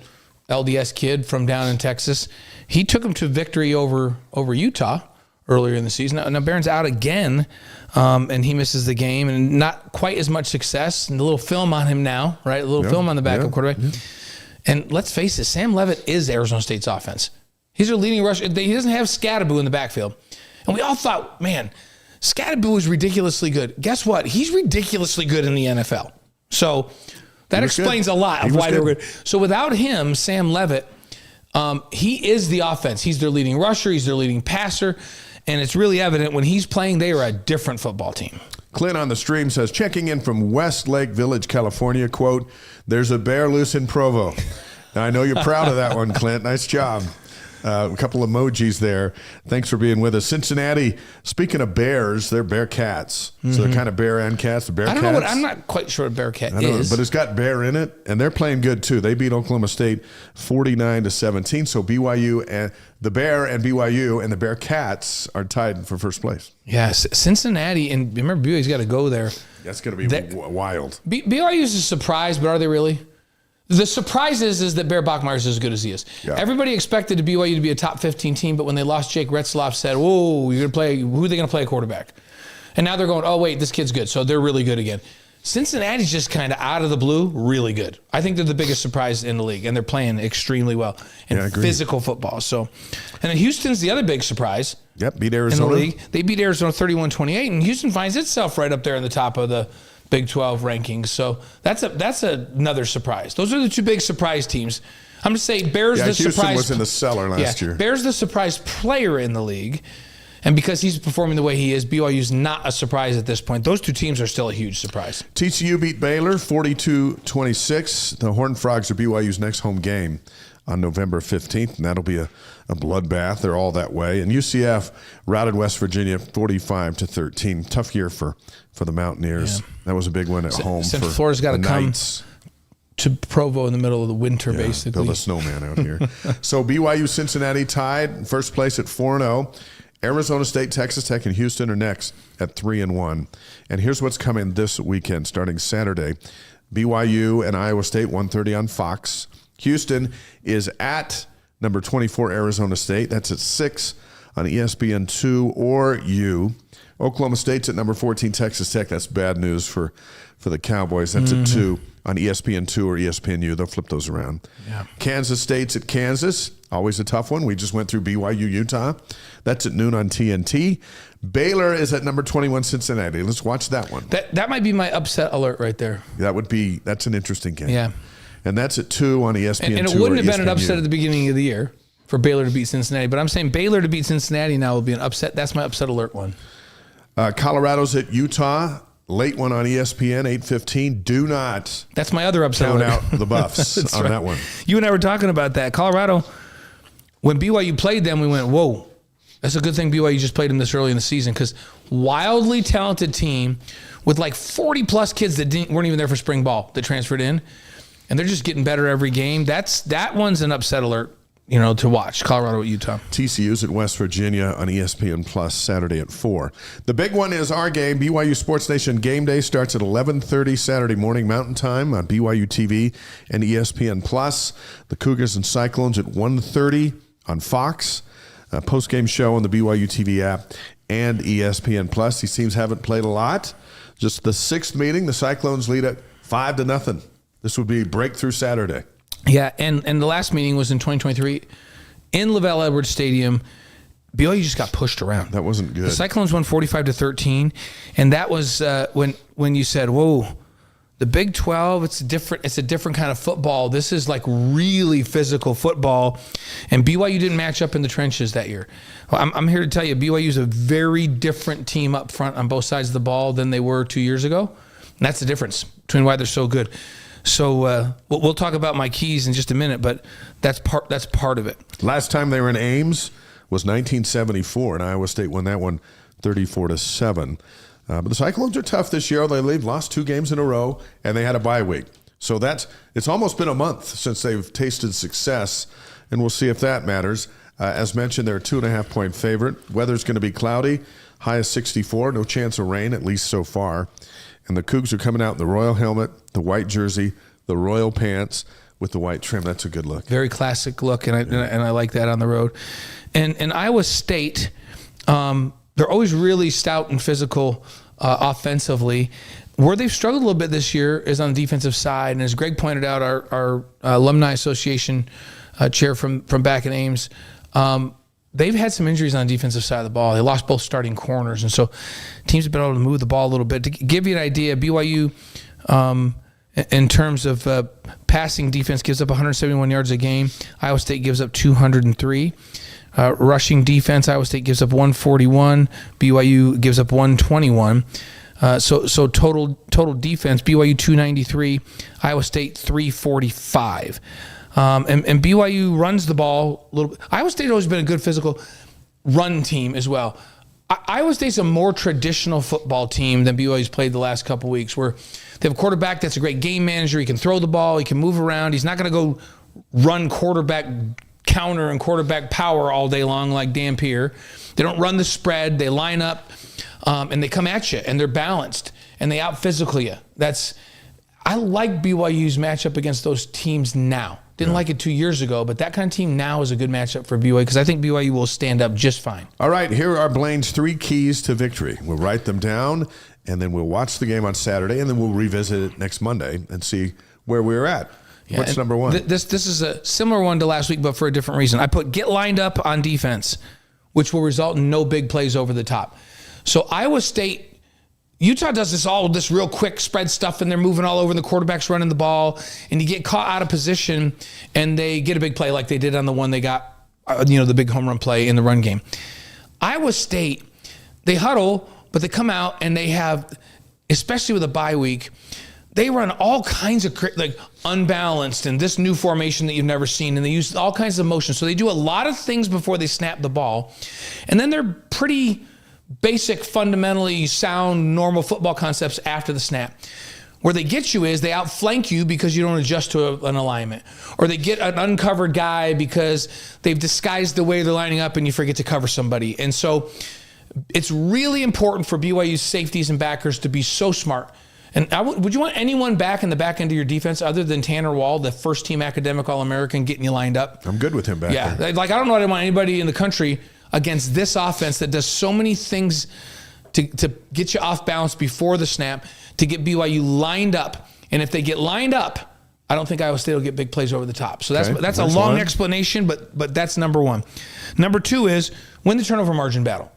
LDS kid from down in Texas, he took them to victory over Utah earlier in the season. Now Barron's out again, and he misses the game, and not quite as much success. And a little film on him now, right? A little film on the backup quarterback. Yeah. And let's face it, Sam Leavitt is Arizona State's offense. He's their leading rusher. He doesn't have Scatteraboo in the backfield. And we all thought, man, Scatteraboo is ridiculously good. Guess what? He's ridiculously good in the NFL. So that explains a lot of why they were good. So without him, Sam Leavitt, he is the offense. He's their leading rusher. He's their leading passer. And it's really evident when he's playing, they are a different football team. Clint on the stream says, checking in from Westlake Village, California, quote, "There's a bear loose in Provo." Now, I know you're proud of that one, Clint. Nice job. A couple emojis there. Thanks for being with us. Cincinnati, speaking of bears, they're Bearcats. Mm-hmm. So they're kind of bear and cats. The Bearcats. I don't know I'm not quite sure what Bearcat is. But it's got bear in it, and they're playing good too. They beat Oklahoma State 49-17. So BYU and the Bear and BYU and the Bearcats are tied for first place. Yes, Cincinnati, and remember BYU's got to go there. That's going to be wild. BYU is a surprise, but are they really? The surprise is that Bear Bachmeier is as good as he is. Yeah. Everybody expected BYU to be a top 15 team, but when they lost Jake Retzloff, said, "Whoa, you're gonna play? Who are they going to play a quarterback?" And now they're going, "Oh wait, this kid's good," so they're really good again. Cincinnati's just kind of out of the blue, really good. I think they're the biggest surprise in the league, and they're playing extremely well in physical football. So, and then Houston's the other big surprise. Yep, beat Arizona. In the league. They beat Arizona 31-28, and Houston finds itself right up there in the top of the Big 12 rankings. So that's another surprise. Those are the 2 big surprise teams. I'm going to say Bears the Houston surprise. Was in the cellar last year. Bears the surprise player in the league. And because he's performing the way he is, BYU's not a surprise at this point. Those 2 teams are still a huge surprise. TCU beat Baylor 42-26. The Horned Frogs are BYU's next home game on November 15th, and that'll be a bloodbath. They're all that way. And UCF routed West Virginia 45-13. Tough year for the Mountaineers. Yeah. That was a big one at home. Central Florida's got to come to Provo in the middle of the winter, basically. Build a snowman out here. So BYU, Cincinnati tied first place at 4-0. Arizona State, Texas Tech, and Houston are next at 3-1. And here's what's coming this weekend, starting Saturday. BYU and Iowa State, 1:30 on Fox. Houston is at number 24, Arizona State. That's at 6 on ESPN2 or U. Oklahoma State's at number 14, Texas Tech. That's bad news for the Cowboys. That's at 2 on ESPN2 or ESPNU. They'll flip those around. Yeah. Kansas State's at Kansas. Always a tough one. We just went through BYU, Utah. That's at noon on TNT. Baylor is at number 21, Cincinnati. Let's watch that one. That might be my upset alert right there. That's an interesting game. Yeah. And that's at 2 on ESPN2. And it wouldn't have been an upset at the beginning of the year for Baylor to beat Cincinnati. But I'm saying Baylor to beat Cincinnati now will be an upset. That's my upset alert one. Colorado's at Utah. Late one on ESPN, 8:15. Do not. That's my other upset count alert. Out the Buffs on that one. You and I were talking about that. Colorado, when BYU played them, we went, whoa. That's a good thing BYU just played them this early in the season, because wildly talented team with like 40-plus kids that weren't even there for spring ball that transferred in, and they're just getting better every game. That one's an upset alert, to watch. Colorado at Utah. TCU's at West Virginia on ESPN Plus Saturday at 4. The big one is our game. BYU Sports Nation Game Day starts at 11:30 Saturday morning Mountain Time on BYU TV and ESPN Plus. The Cougars and Cyclones at 1:30 on Fox. Post-game show on the BYU TV app and ESPN Plus. These teams haven't played a lot, Just the sixth meeting, the Cyclones lead at 5-0. This would be breakthrough Saturday. Yeah, and the last meeting was in 2023 in Lavelle Edwards Stadium. BYU just got pushed around. That wasn't good. The Cyclones won 45-13, and that was when you said, "Whoa, the Big 12, it's a different kind of football. This is like really physical football." And BYU didn't match up in the trenches that year. Well, I'm here to tell you, BYU is a very different team up front on both sides of the ball than they were 2 years ago. And that's the difference between why they're so good. So we'll talk about my keys in just a minute, but that's part of it. Last time they were in Ames was 1974, and Iowa State won that one 34-7. But the Cyclones are tough this year. They've lost 2 games in a row, and they had a bye week. So it's almost been a month since they've tasted success, and we'll see if that matters. As mentioned, they're a 2.5-point favorite. Weather's going to be cloudy, high of 64, no chance of rain, at least so far. And the Cougs are coming out in the royal helmet, the white jersey, the royal pants with the white trim. That's a good look. Very classic look, and I like that on the road. And Iowa State, they're always really stout and physical offensively. Where they've struggled a little bit this year is on the defensive side. And as Greg pointed out, our Alumni Association chair from back in Ames, they've had some injuries on the defensive side of the ball. They lost both starting corners. And so teams have been able to move the ball a little bit. To give you an idea, BYU, in terms of passing defense, gives up 171 yards a game. Iowa State gives up 203. Rushing defense, Iowa State gives up 141. BYU gives up 121. So total defense, BYU 293, Iowa State 345. And BYU runs the ball a little bit. Iowa State has always been a good physical run team as well. Iowa State's a more traditional football team than BYU's played the last couple weeks, where they have a quarterback that's a great game manager. He can throw the ball. He can move around. He's not going to go run quarterback counter and quarterback power all day long like Dan Pierre. They don't run the spread. They line up, and they come at you, and they're balanced, and they out-physical you. I like BYU's matchup against those teams now. Didn't like it 2 years ago, but that kind of team now is a good matchup for BYU because I think BYU will stand up just fine. All right, here are Blaine's 3 keys to victory. We'll write them down, and then we'll watch the game on Saturday, and then we'll revisit it next Monday and see where we're at. Yeah, what's number 1? This is a similar one to last week, but for a different reason. I put get lined up on defense, which will result in no big plays over the top. So Iowa State, Utah does this real quick spread stuff, and they're moving all over, and the quarterback's running the ball, and you get caught out of position, and they get a big play like they did on the one they got, the big home run play in the run game. Iowa State, they huddle, but they come out, and they have, especially with a bye week, they run all kinds of like unbalanced and this new formation that you've never seen, and they use all kinds of motion. So they do a lot of things before they snap the ball, and then they're pretty basic, fundamentally sound, normal football concepts after the snap. Where they get you is they outflank you because you don't adjust to an alignment, or they get an uncovered guy because they've disguised the way they're lining up and you forget to cover somebody. And so it's really important for BYU's safeties and backers to be so smart. And would you want anyone back in the back end of your defense other than Tanner Wall, the first-team academic All-American, getting you lined up? I'm good with him back there. Yeah, like I don't know I want anybody in the country against this offense that does so many things to get you off balance before the snap, to get BYU lined up. And if they get lined up, I don't think Iowa State will get big plays over the top. So that's a long explanation, but that's number 1. Number 2 is win the turnover margin battle.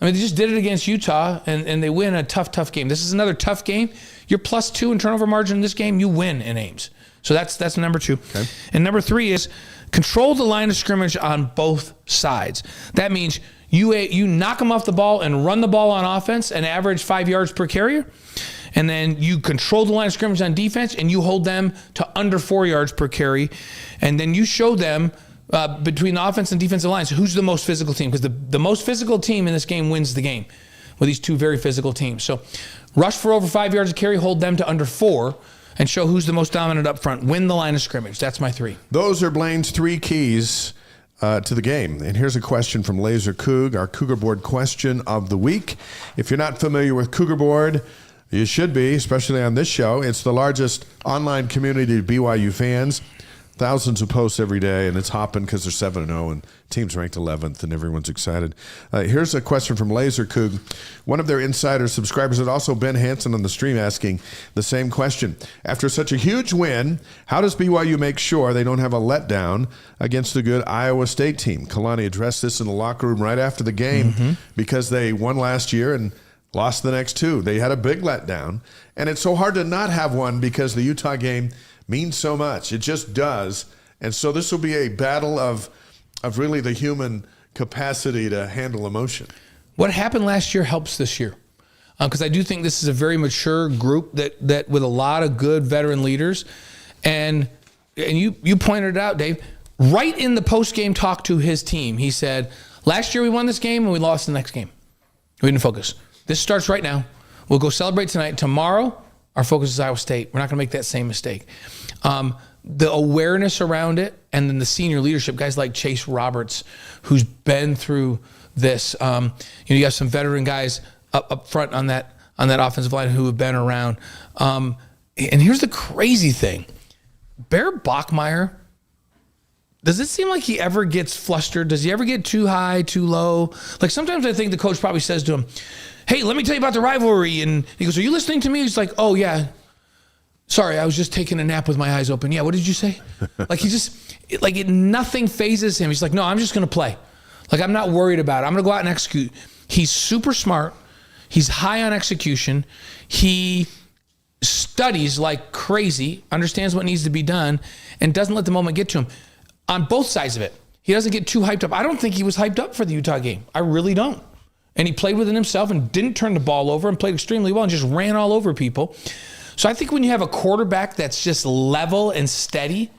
I mean, they just did it against Utah, and they win a tough game. This is another tough game. You're +2 in turnover margin in this game, you win in Ames. So that's number 2. Okay. And number 3 is control the line of scrimmage on both sides. That means you knock them off the ball and run the ball on offense and average 5 yards per carrier. And then you control the line of scrimmage on defense and you hold them to under 4 yards per carry. And then you show them between the offense and defensive lines who's the most physical team, because the most physical team in this game wins the game with these 2 very physical teams. So rush for over 5 yards of carry, hold them to under 4, and show who's the most dominant up front. Win the line of scrimmage. That's my 3. Those are Blaine's 3 keys to the game. And here's a question from Laser Coug, our Cougar Board question of the week. If you're not familiar with Cougar Board, you should be, especially on this show. It's the largest online community of BYU fans. thousands of posts every day, and it's hopping because they're 7-0 and team's ranked 11th, and everyone's excited. Here's a question from Laser Coug. One of their insider subscribers had also Ben Hansen on the stream asking the same question. After such a huge win, how does BYU make sure they don't have a letdown against the good Iowa State team? Kalani addressed this in the locker room right after the game because they won last year and lost the next two. They had a big letdown, and it's so hard to not have one because the Utah game means so much. It just does. And so this will be a battle of really the human capacity to handle emotion. What happened last year helps this year. Because I do think this is a very mature group that with a lot of good veteran leaders. And you pointed it out, Dave, right in the post-game talk to his team, he said, last year we won this game and we lost the next game. We didn't focus. This starts right now. We'll go celebrate tonight. Tomorrow, our focus is Iowa State. We're not going to make that same mistake. The awareness around it, and then the senior leadership, guys like Chase Roberts, who's been through this. You have some veteran guys up front on that offensive line who have been around. And here's the crazy thing: Bear Bachmeier. Does it seem like he ever gets flustered? Does he ever get too high, too low? Like sometimes I think the coach probably says to him, "Hey, let me tell you about the rivalry." And he goes, "Are you listening to me?" He's like, "Oh yeah. Sorry, I was just taking a nap with my eyes open." "Yeah, what did you say?" Like nothing phases him. He's like, "No, I'm just going to play. Like I'm not worried about it. I'm going to go out and execute." He's super smart. He's high on execution. He studies like crazy, understands what needs to be done, and doesn't let the moment get to him. On both sides of it, he doesn't get too hyped up. I don't think he was hyped up for the Utah game. I really don't. And he played within himself and didn't turn the ball over and played extremely well and just ran all over people. So I think when you have a quarterback that's just level and steady,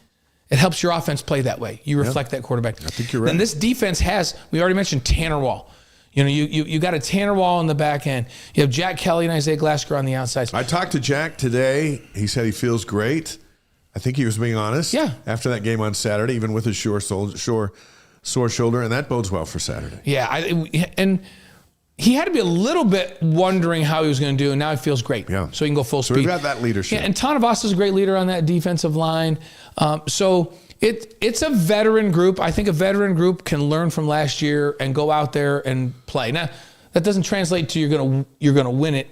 it helps your offense play that way. You reflect that quarterback. I think you're right. And this defense we already mentioned Tanner Wall. You got a Tanner Wall on the back end. You have Jack Kelly and Isaiah Glasgow on the outside. I talked to Jack today. He said he feels great. I think he was being honest. Yeah. After that game on Saturday, even with his sore shoulder, and that bodes well for Saturday. Yeah, and he had to be a little bit wondering how he was going to do, and now he feels great. Yeah. So he can go full speed. So we've got that leadership. Yeah, and Tanavas is a great leader on that defensive line. So it's a veteran group. I think a veteran group can learn from last year and go out there and play. Now, that doesn't translate to you're gonna win it,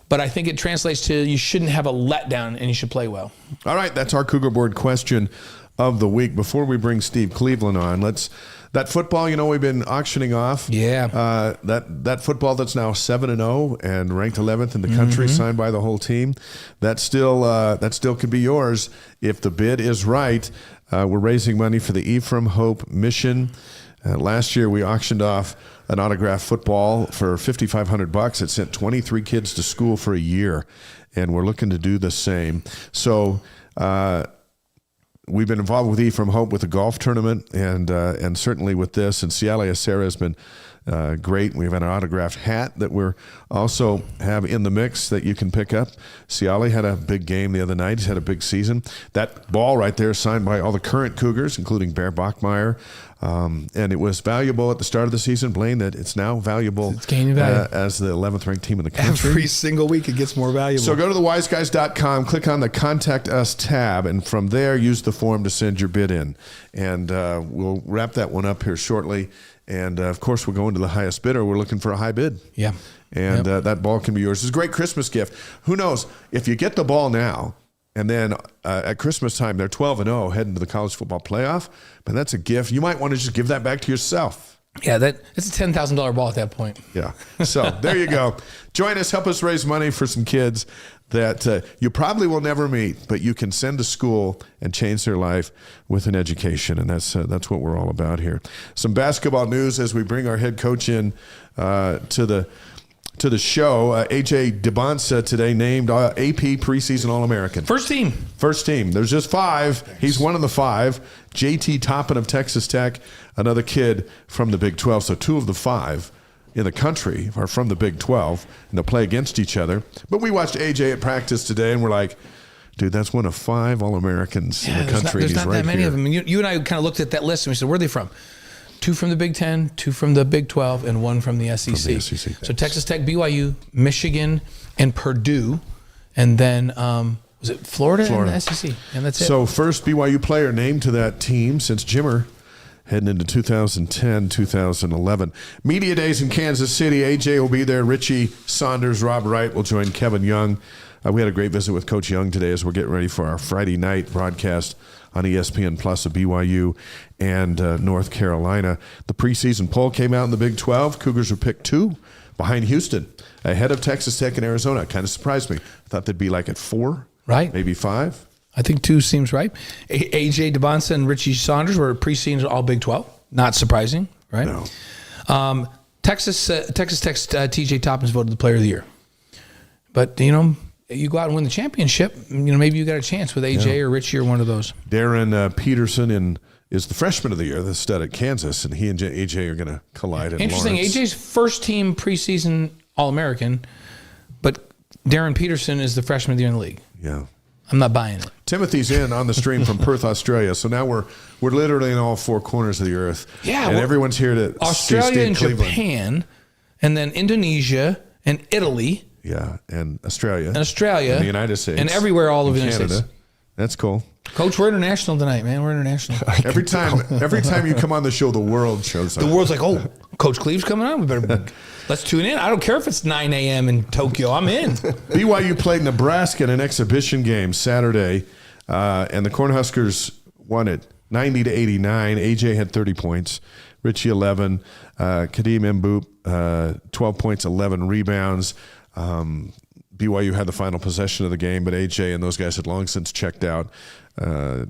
but I think it translates to you shouldn't have a letdown and you should play well. All right, that's our Cougar Board question of the week. Before we bring Steve Cleveland on, that football, we've been auctioning off. Yeah. That football that's now 7-0 and ranked 11th in the country, signed by the whole team. That still could be yours if the bid is right. We're raising money for the Ephraim Hope Mission. Last year we auctioned off an autographed football for $5,500. It sent 23 kids to school for a year, and we're looking to do the same. So. We've been involved with Ephraim Hope with the golf tournament and certainly with this. And Cialia Serra has been great. We have an autographed hat that we're also have in the mix that you can pick up. Cialia had a big game the other night. He's had a big season. That ball right there is signed by all the current Cougars, including Bear Bachmeier. And it was valuable at the start of the season, Blaine, that it's now valuable. It's gaining value. As the 11th ranked team in the country. Every single week it gets more valuable. So go to thewiseguys.com, click on the Contact Us tab, and from there use the form to send your bid in. And we'll wrap that one up here shortly. And, of course, we're going to the highest bidder. We're looking for a high bid. Yeah. And that ball can be yours. It's a great Christmas gift. Who knows? If you get the ball now, and then at Christmas time, they're 12-0 heading to the college football playoff, but that's a gift. You might want to just give that back to yourself. Yeah, it's a $10,000 ball at that point. Yeah. So there you go. Join us. Help us raise money for some kids that you probably will never meet, but you can send to school and change their life with an education, and that's what we're all about here. Some basketball news as we bring our head coach in to the show. AJ DeBonsa today named AP preseason All-American. First team. There's just 5. He's one of the 5. JT Toppin of Texas Tech, another kid from the Big 12. So 2 of the 5 in the country are from the Big 12, and they'll play against each other. But we watched AJ at practice today, and we're like, dude, that's one of 5 All-Americans in the country. There's not right that many here. of them. You and I kind of looked at that list, and we said, where are they from? 2 from the Big 10, 2 from the Big 12, and 1 from the SEC. From the SEC, so Texas Tech, BYU, Michigan, and Purdue. And then was Was it Florida and the SEC? And that's it. So first BYU player named to that team since Jimmer heading into 2010, 2011. Media days in Kansas City. AJ will be there. Richie Saunders, Rob Wright will join Kevin Young. We had a great visit with Coach Young today as we're getting ready for our Friday night broadcast on ESPN Plus of BYU and North Carolina. The preseason poll came out in the Big 12. Cougars were picked 2 behind Houston, ahead of Texas Tech and Arizona. It kind of surprised me. I thought they'd be like at 4, right? Maybe 5. I think 2 seems right. AJ DeBonsa and Richie Saunders were preseason all Big 12. Not surprising, right? No. Texas Tech's TJ Toppins voted the Player of the Year. But, you go out and win the championship, maybe you got a chance with AJ or Richie or one of those. Darren Peterson is the freshman of the year, the stud at Kansas, and he and AJ are going to collide in Interesting. Lawrence. AJ's first team preseason All-American, but Darren Peterson is the freshman of the year in the league. Yeah. I'm not buying it. Timothy's in on the stream from Perth, Australia. So now we're literally in all 4 corners of the earth. Yeah. And everyone's here to Australia see Steve and Cleveland. Japan, and then Indonesia and Italy. Yeah, and Australia. And Australia. And the United States. And everywhere all over the United Canada. States. That's cool. Coach, we're international tonight, man. We're international. Every time you come on the show, the world shows up. The world's like, oh, Coach Cleve's coming on. We better let's tune in. I don't care if it's 9 a.m. in Tokyo. I'm in. BYU played Nebraska in an exhibition game Saturday, and the Cornhuskers won it 90-89. AJ had 30 points, Richie 11, Kadeem Mboop 12 points, 11 rebounds. BYU had the final possession of the game, but AJ and those guys had long since checked out.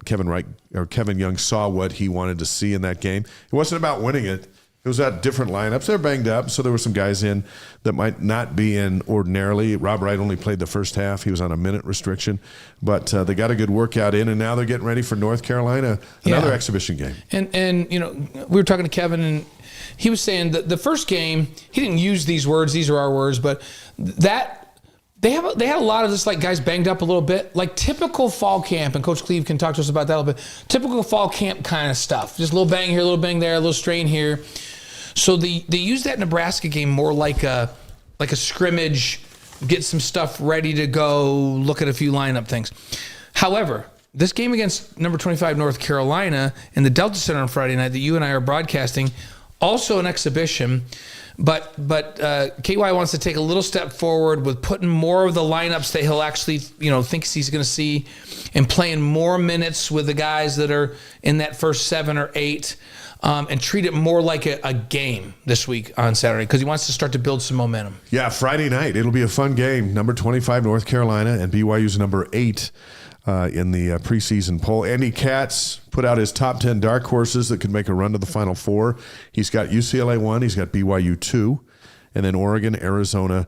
Kevin Young saw what he wanted to see in that game. It wasn't about winning it. It was at different lineups. They're banged up, so there were some guys in that might not be in ordinarily. Rob Wright only played the first half. He was on a minute restriction. But they got a good workout in, and now they're getting ready for North Carolina, another exhibition game. And we were talking to Kevin, and he was saying that the first game, he didn't use these words. These are our words, but that they had a lot of this, like, guys banged up a little bit, like typical fall camp, and Coach Cleve can talk to us about that a little bit. Typical fall camp kind of stuff. Just a little bang here, a little bang there, a little strain here. So they used that Nebraska game more like a scrimmage, get some stuff ready to go, look at a few lineup things. However, this game against number 25 North Carolina in the Delta Center on Friday night that you and I are broadcasting, also an exhibition, but KY wants to take a little step forward with putting more of the lineups that he'll actually thinks he's going to see, and playing more minutes with the guys that are in that first 7 or 8. And treat it more like a game this week on Saturday, because he wants to start to build some momentum. Yeah, Friday night. It'll be a fun game. Number 25, North Carolina, and BYU's number 8 in the preseason poll. Andy Katz put out his top 10 dark horses that could make a run to the Final Four. He's got UCLA 1, he's got BYU 2, and then Oregon, Arizona,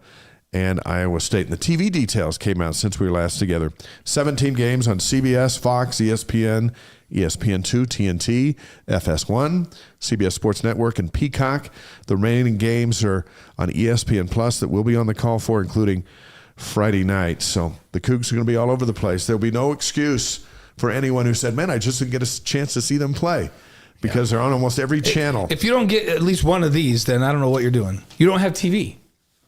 and Iowa State. And the TV details came out since we were last together. 17 games on CBS, Fox, ESPN, ESPN2, TNT, FS1, CBS Sports Network, and Peacock. The remaining games are on ESPN Plus that we'll be on the call for, including Friday night. So the Cougs are going to be all over the place. There'll be no excuse for anyone who said, man, I just didn't get a chance to see them play, because they're on almost every channel. If you don't get at least one of these, then I don't know what you're doing. You don't have TV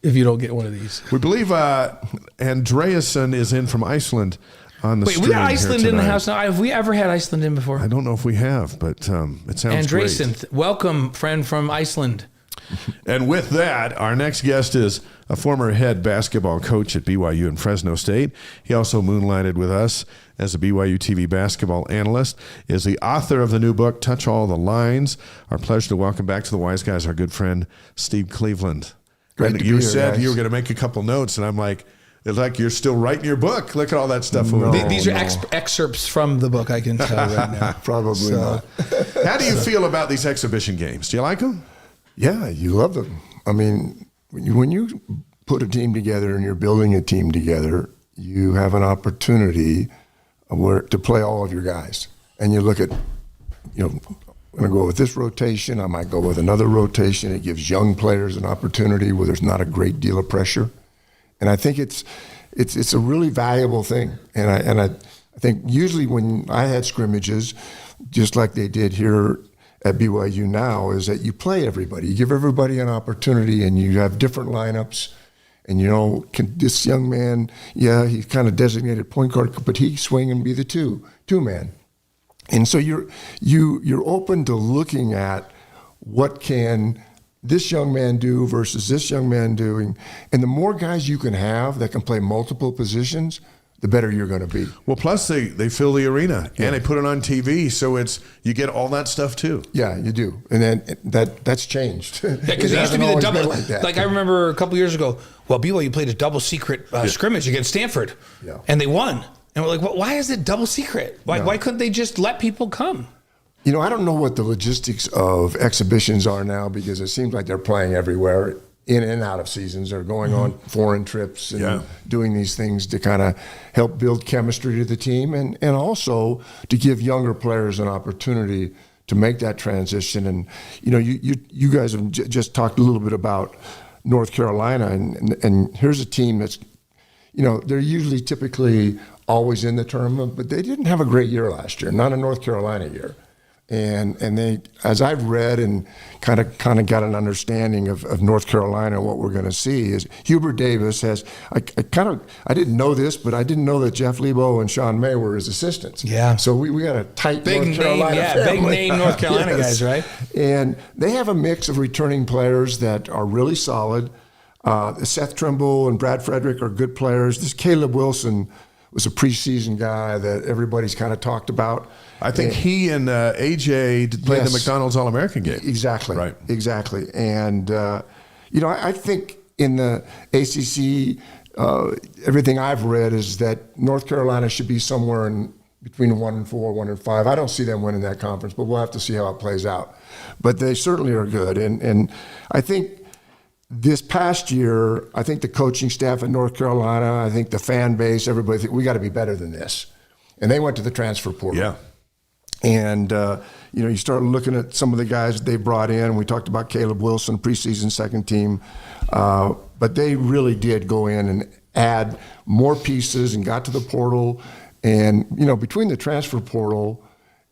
if you don't get one of these. We believe Andreasen is in from Iceland on the stream. We got Iceland here in the tonight. house now. Have we ever had Iceland in before? I don't know if we have, but it sounds Andreasen, great. welcome, friend from Iceland. And with that, our next guest is a former head basketball coach at BYU and Fresno State. He also moonlighted with us as a BYU TV basketball analyst, is the author of the new book, Touch All the Lines. Our pleasure to welcome back to the Wise Guys our good friend, Steve Cleveland. Great to be you here, said guys. you were going to make a couple notes, and I'm like, it's like you're still writing your book. Look at all that stuff over there. These are excerpts from the book, I can tell right now. Probably not. How do you feel about these exhibition games? Do you like them? Yeah, you love them. I mean, when you put a team together and you're building a team together, you have an opportunity to play all of your guys. And you look at, I'm going to go with this rotation. I might go with another rotation. It gives young players an opportunity where there's not a great deal of pressure. And I think it's a really valuable thing. And I think usually when I had scrimmages, just like they did here at BYU now, is that you play everybody. You give everybody an opportunity, and you have different lineups, And, you know, can this young man, yeah, he's kind of designated point guard, but he swing and be the two-man. And so you're open to looking at what can this young man do versus this young man doing. And the more guys you can have that can play multiple positions, the better you're going to be. Well, plus they fill the arena and they put it on TV, so you get all that stuff too. Yeah, you do, and then that's changed. Because it used to be the double. Like I remember a couple years ago, BYU played a double secret scrimmage against Stanford, and they won. And we're like, well, why is it double secret? Why couldn't they just let people come? You know, I don't know what the logistics of exhibitions are now, because it seems like they're playing everywhere, in and out of seasons. They're going on foreign trips and doing these things to kind of help build chemistry to the team, and also to give younger players an opportunity to make that transition. And, you know, you guys have just talked a little bit about North Carolina, and here's a team that's, you know, they're usually typically always in the tournament, but they didn't have a great year last year, not a North Carolina year. And they, as I've read and kind of got an understanding of North Carolina, what we're going to see is Hubert Davis has, I didn't know this, but I didn't know that Jeff Lebo and Sean May were his assistants. Yeah. So we got a tight big North Carolina name, family. big name North Carolina guys, right? And they have a mix of returning players that are really solid. Seth Trimble and Brad Frederick are good players. This Caleb Wilson was a preseason guy that everybody's kind of talked about. I think he and AJ played the McDonald's All-American game. Exactly. Right. Exactly. And, you know, I think in the ACC, everything I've read is that North Carolina should be somewhere in between 1-4, 1-5. I don't see them winning that conference, but we'll have to see how it plays out. But they certainly are good. And I think this past year, I think the coaching staff in North Carolina, I think the fan base, everybody, think we got to be better than this. And they went to the transfer portal. Yeah. And, you know, you start looking at some of the guys they brought in. We talked about Caleb Wilson, preseason second team. But they really did go in and add more pieces and got to the portal. And, you know, between the transfer portal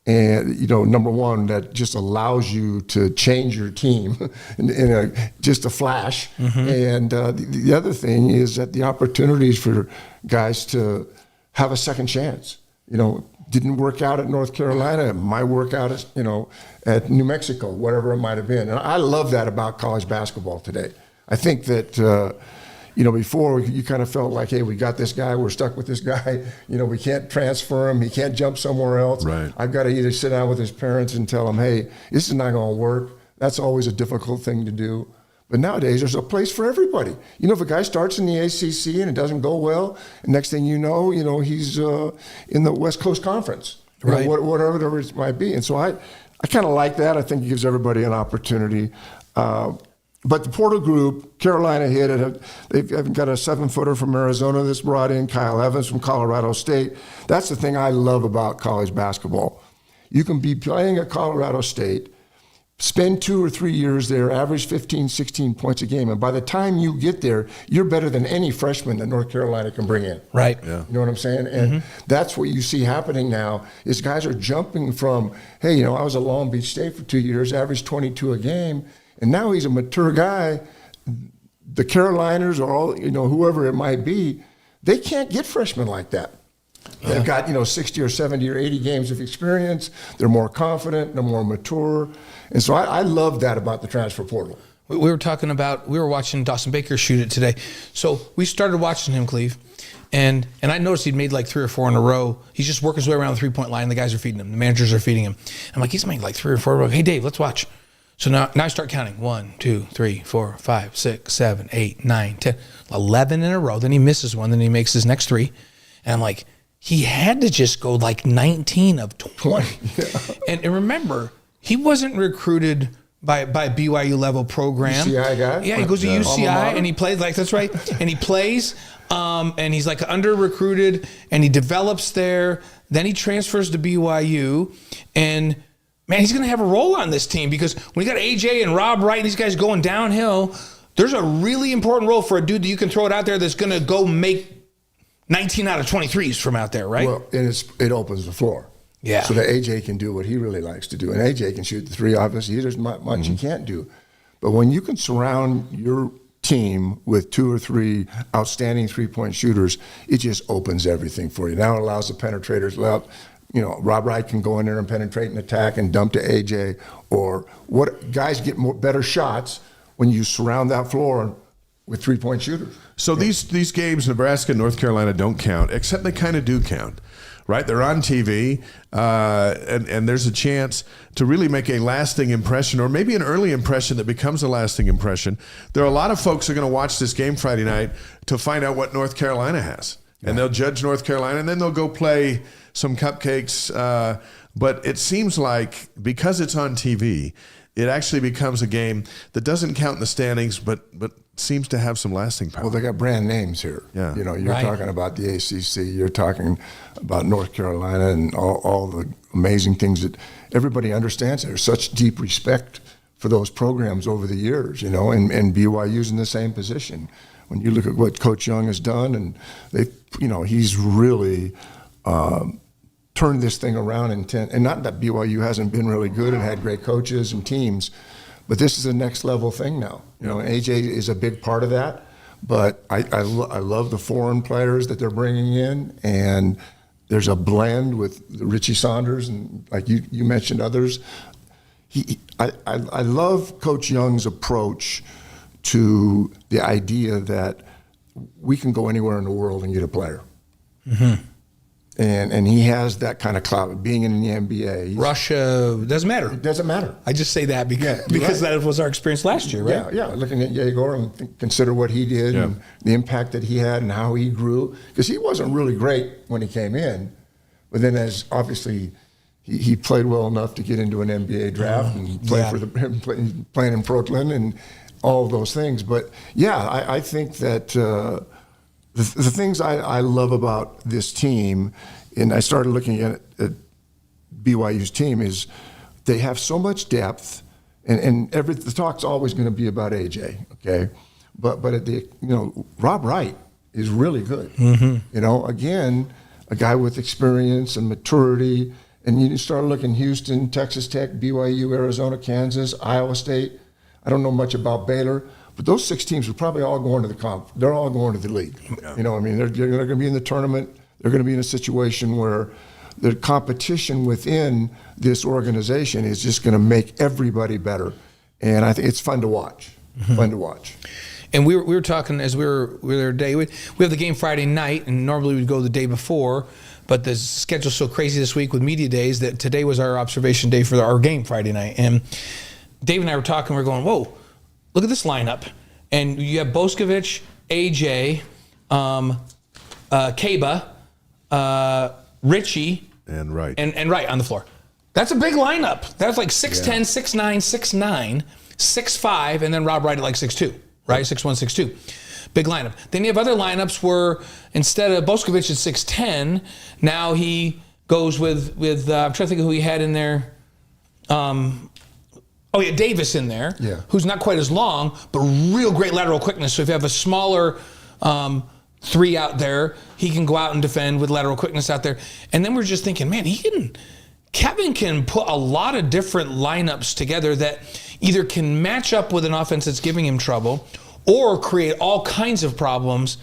and, you know, number one, that just allows you to change your team in just a flash. And the other thing is that the opportunities for guys to have a second chance. You know, didn't work out at North Carolina, might work out at, you know, at New Mexico, whatever it might have been. And I love that about college basketball today. I think that, you know, before you kind of felt like, hey, we got this guy, we're stuck with this guy, you know, we can't transfer him, he can't jump somewhere else. Right. I've got to either sit down with his parents and tell him, hey, this is not going to work. That's always a difficult thing to do. But nowadays, there's a place for everybody. You know, if a guy starts in the ACC and it doesn't go well, and next thing you know, he's in the West Coast Conference, right? You know, whatever it might be. And so I kind of like that. I think it gives everybody an opportunity. But the portal group, Carolina hit it. They've got a 7-footer from Arizona that's brought in, Kyle Evans from Colorado State. That's the thing I love about college basketball. You can be playing at Colorado State, spend 2 or 3 years there, average 15, 16 points a game, and by the time you get there, you're better than any freshman that North Carolina can bring in. Right. Yeah. You know what I'm saying? And that's what you see happening now is guys are jumping from, hey, you know, I was at Long Beach State for 2 years, averaged 22 a game, and now he's a mature guy. The Caroliners or all, you know, whoever it might be, they can't get freshmen like that. They've got, you know, 60 or 70 or 80 games of experience. They're more confident, they're more mature. And so I love that about the transfer portal. We were watching Dawson Baker shoot it today. So we started watching him, Cleve, and I noticed he'd made like 3 or 4 in a row. He's just working his way around the 3-point line. The guys are feeding him. The managers are feeding him. I'm like, he's making like 3 or 4 in a row. Hey, Dave, let's watch. So now I start counting 1, 2, 3, 4, 5, 6, 7, 8, 9, 10, 11 in a row. Then he misses one. Then he makes his next 3. And I'm like, he had to just go like 19 of 20. And remember, he wasn't recruited by BYU level program. UCI guy? Yeah, he goes to UCI and he plays like, that's right. And he plays and he's like under recruited and he develops there. Then he transfers to BYU and man, he's going to have a role on this team because when you got AJ and Rob Wright and these guys going downhill, there's a really important role for a dude that you can throw it out there that's going to go make 19 out of 23s from out there, right? Well, and it opens the floor. Yeah. So that AJ can do what he really likes to do. And AJ can shoot the 3, obviously. There's not much he can't do. But when you can surround your team with 2 or 3 outstanding three-point shooters, it just opens everything for you. Now it allows the penetrators. Rob Wright can go in there and penetrate and attack and dump to AJ. Or what guys get better shots when you surround that floor with three-point shooters. So these games, Nebraska and North Carolina, don't count, except they kind of do count. Right, they're on TV, and there's a chance to really make a lasting impression, or maybe an early impression that becomes a lasting impression. There are a lot of folks who are going to watch this game Friday night to find out what North Carolina has, and they'll judge North Carolina, and then they'll go play some cupcakes. But it seems like because it's on TV, it actually becomes a game that doesn't count in the standings, but seems to have some lasting power. Well, they got brand names here. Yeah. You're talking about the ACC, you're talking about North Carolina and all the amazing things that everybody understands. There's such deep respect for those programs over the years, and BYU's in the same position. When you look at what Coach Young has done, and he's really turned this thing around and not that BYU hasn't been really good and had great coaches and teams, but this is a next level thing now. AJ is a big part of that, but I love the foreign players that they're bringing in, and there's a blend with Richie Saunders and like you mentioned others. I love Coach Young's approach to the idea that we can go anywhere in the world and get a player. Mm-hmm. And he has that kind of clout, being in the NBA. Russia, doesn't matter. It doesn't matter. I just say that because that was our experience last year, right? Yeah. Looking at Yegor and consider what he did and the impact that he had and how he grew. Because he wasn't really great when he came in, but then as obviously he played well enough to get into an NBA draft and play playing in Brooklyn and all of those things. But I think that the things I love about this team, and I started looking at BYU's team, is they have so much depth, and the talk's always going to be about AJ, okay? But Rob Wright is really good. Mm-hmm. Again, a guy with experience and maturity, and you start looking Houston, Texas Tech, BYU, Arizona, Kansas, Iowa State. I don't know much about Baylor. But those 6 teams are probably all going to the conference. They're all going to the league. Yeah. They're going to be in the tournament. They're going to be in a situation where the competition within this organization is just going to make everybody better. And I think it's fun to watch. Mm-hmm. Fun to watch. And we were talking as we were there today. We have the game Friday night, and normally we'd go the day before. But the schedule's so crazy this week with media days that today was our observation day for our game Friday night. And Dave and I were talking. We're going, whoa. Look at this lineup, and you have Boskovic, AJ, Kaba, Richie, and Wright, and Wright on the floor. That's a big lineup. That's like 6'10", 6'9", 6'9", 6'5", and then Rob Wright at like 6'2", right? 6'1", 6'2". Big lineup. Then you have other lineups where instead of Boskovic at 6'10", now he goes with I'm trying to think of who he had in there. Davis in there, who's not quite as long, but real great lateral quickness. So if you have a smaller 3 out there, he can go out and defend with lateral quickness out there. And then we're just thinking, man, Kevin can put a lot of different lineups together that either can match up with an offense that's giving him trouble or create all kinds of problems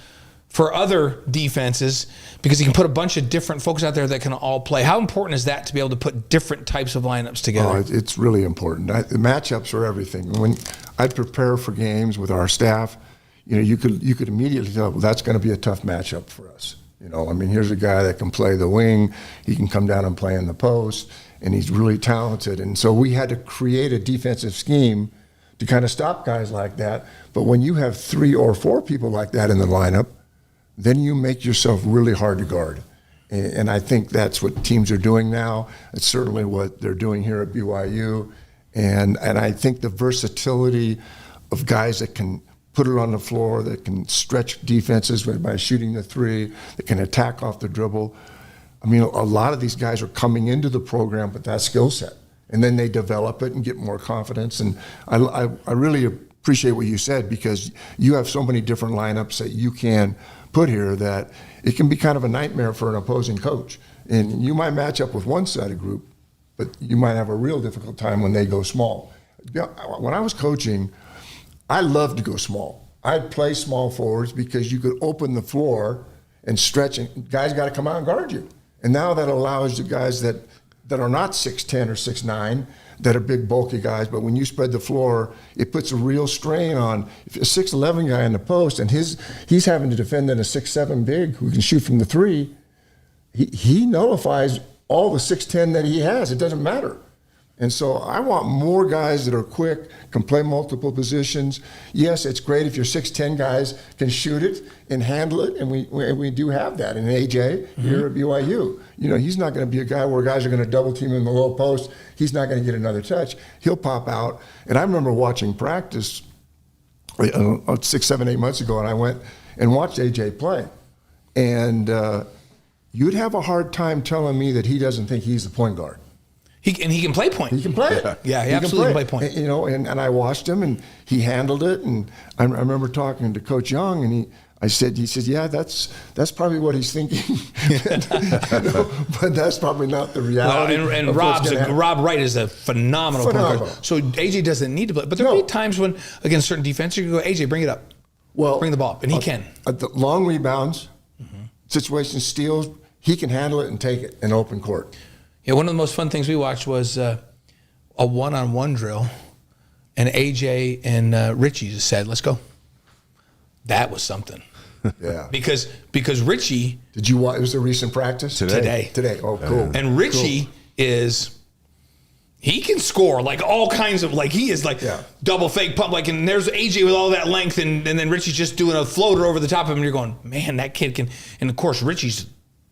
for other defenses because he can put a bunch of different folks out there that can all play. How important is that to be able to put different types of lineups together? It's really important. The matchups are everything. When I prepare for games with our staff, you could immediately tell, well, that's going to be a tough matchup for us. Here's a guy that can play the wing. He can come down and play in the post, and he's really talented. And so we had to create a defensive scheme to kind of stop guys like that. But when you have 3 or 4 people like that in the lineup, then you make yourself really hard to guard. And I think that's what teams are doing now. It's certainly what they're doing here at BYU. And I think the versatility of guys that can put it on the floor, that can stretch defenses by shooting the 3, that can attack off the dribble. A lot of these guys are coming into the program with that skill set. And then they develop it and get more confidence. And I really appreciate what you said, because you have so many different lineups that you can put here that it can be kind of a nightmare for an opposing coach. And you might match up with one side of group, but you might have a real difficult time when they go small. When I was coaching, I loved to go small. I'd play small forwards because you could open the floor and stretch, and guys got to come out and guard you. And now that allows the guys that are not 6'10 or 6'9", that are big, bulky guys, but when you spread the floor, it puts a real strain on if a 6'11 guy in the post, and he's having to defend in a 6'7 big who can shoot from the three. He nullifies all the 6'10 that he has. It doesn't matter. And so I want more guys that are quick, can play multiple positions. Yes, it's great if your 6'10 guys can shoot it and handle it, and we do have that. And AJ here at BYU, he's not going to be a guy where guys are going to double team him in the low post. He's not going to get another touch. He'll pop out. And I remember watching practice 6, 7, 8 months ago, and I went and watched AJ play. And you'd have a hard time telling me that he doesn't think he's the point guard. He can play point. He can play it. Yeah, he absolutely can play point. And I watched him, and he handled it. And I remember talking to Coach Young, and he said, yeah, that's probably what he's thinking. But that's probably not the reality. Well, and Rob Wright is a phenomenal point guard. So AJ doesn't need to play. But there'll be times when, against certain defense, you can go, AJ, bring it up. Well, bring the ball up. And he can. The long rebounds, situations, steals, he can handle it and take it in open court. Yeah, one of the most fun things we watched was a one-on-one drill, and AJ and Richie just said, "Let's go." That was something. Yeah. Because Richie. Did you watch? It was a recent practice today. Oh, cool. And Richie he can score like all kinds of he is double fake pump and there's AJ with all that length and then Richie's just doing a floater over the top of him and you're going, man, that kid can. And of course Richie's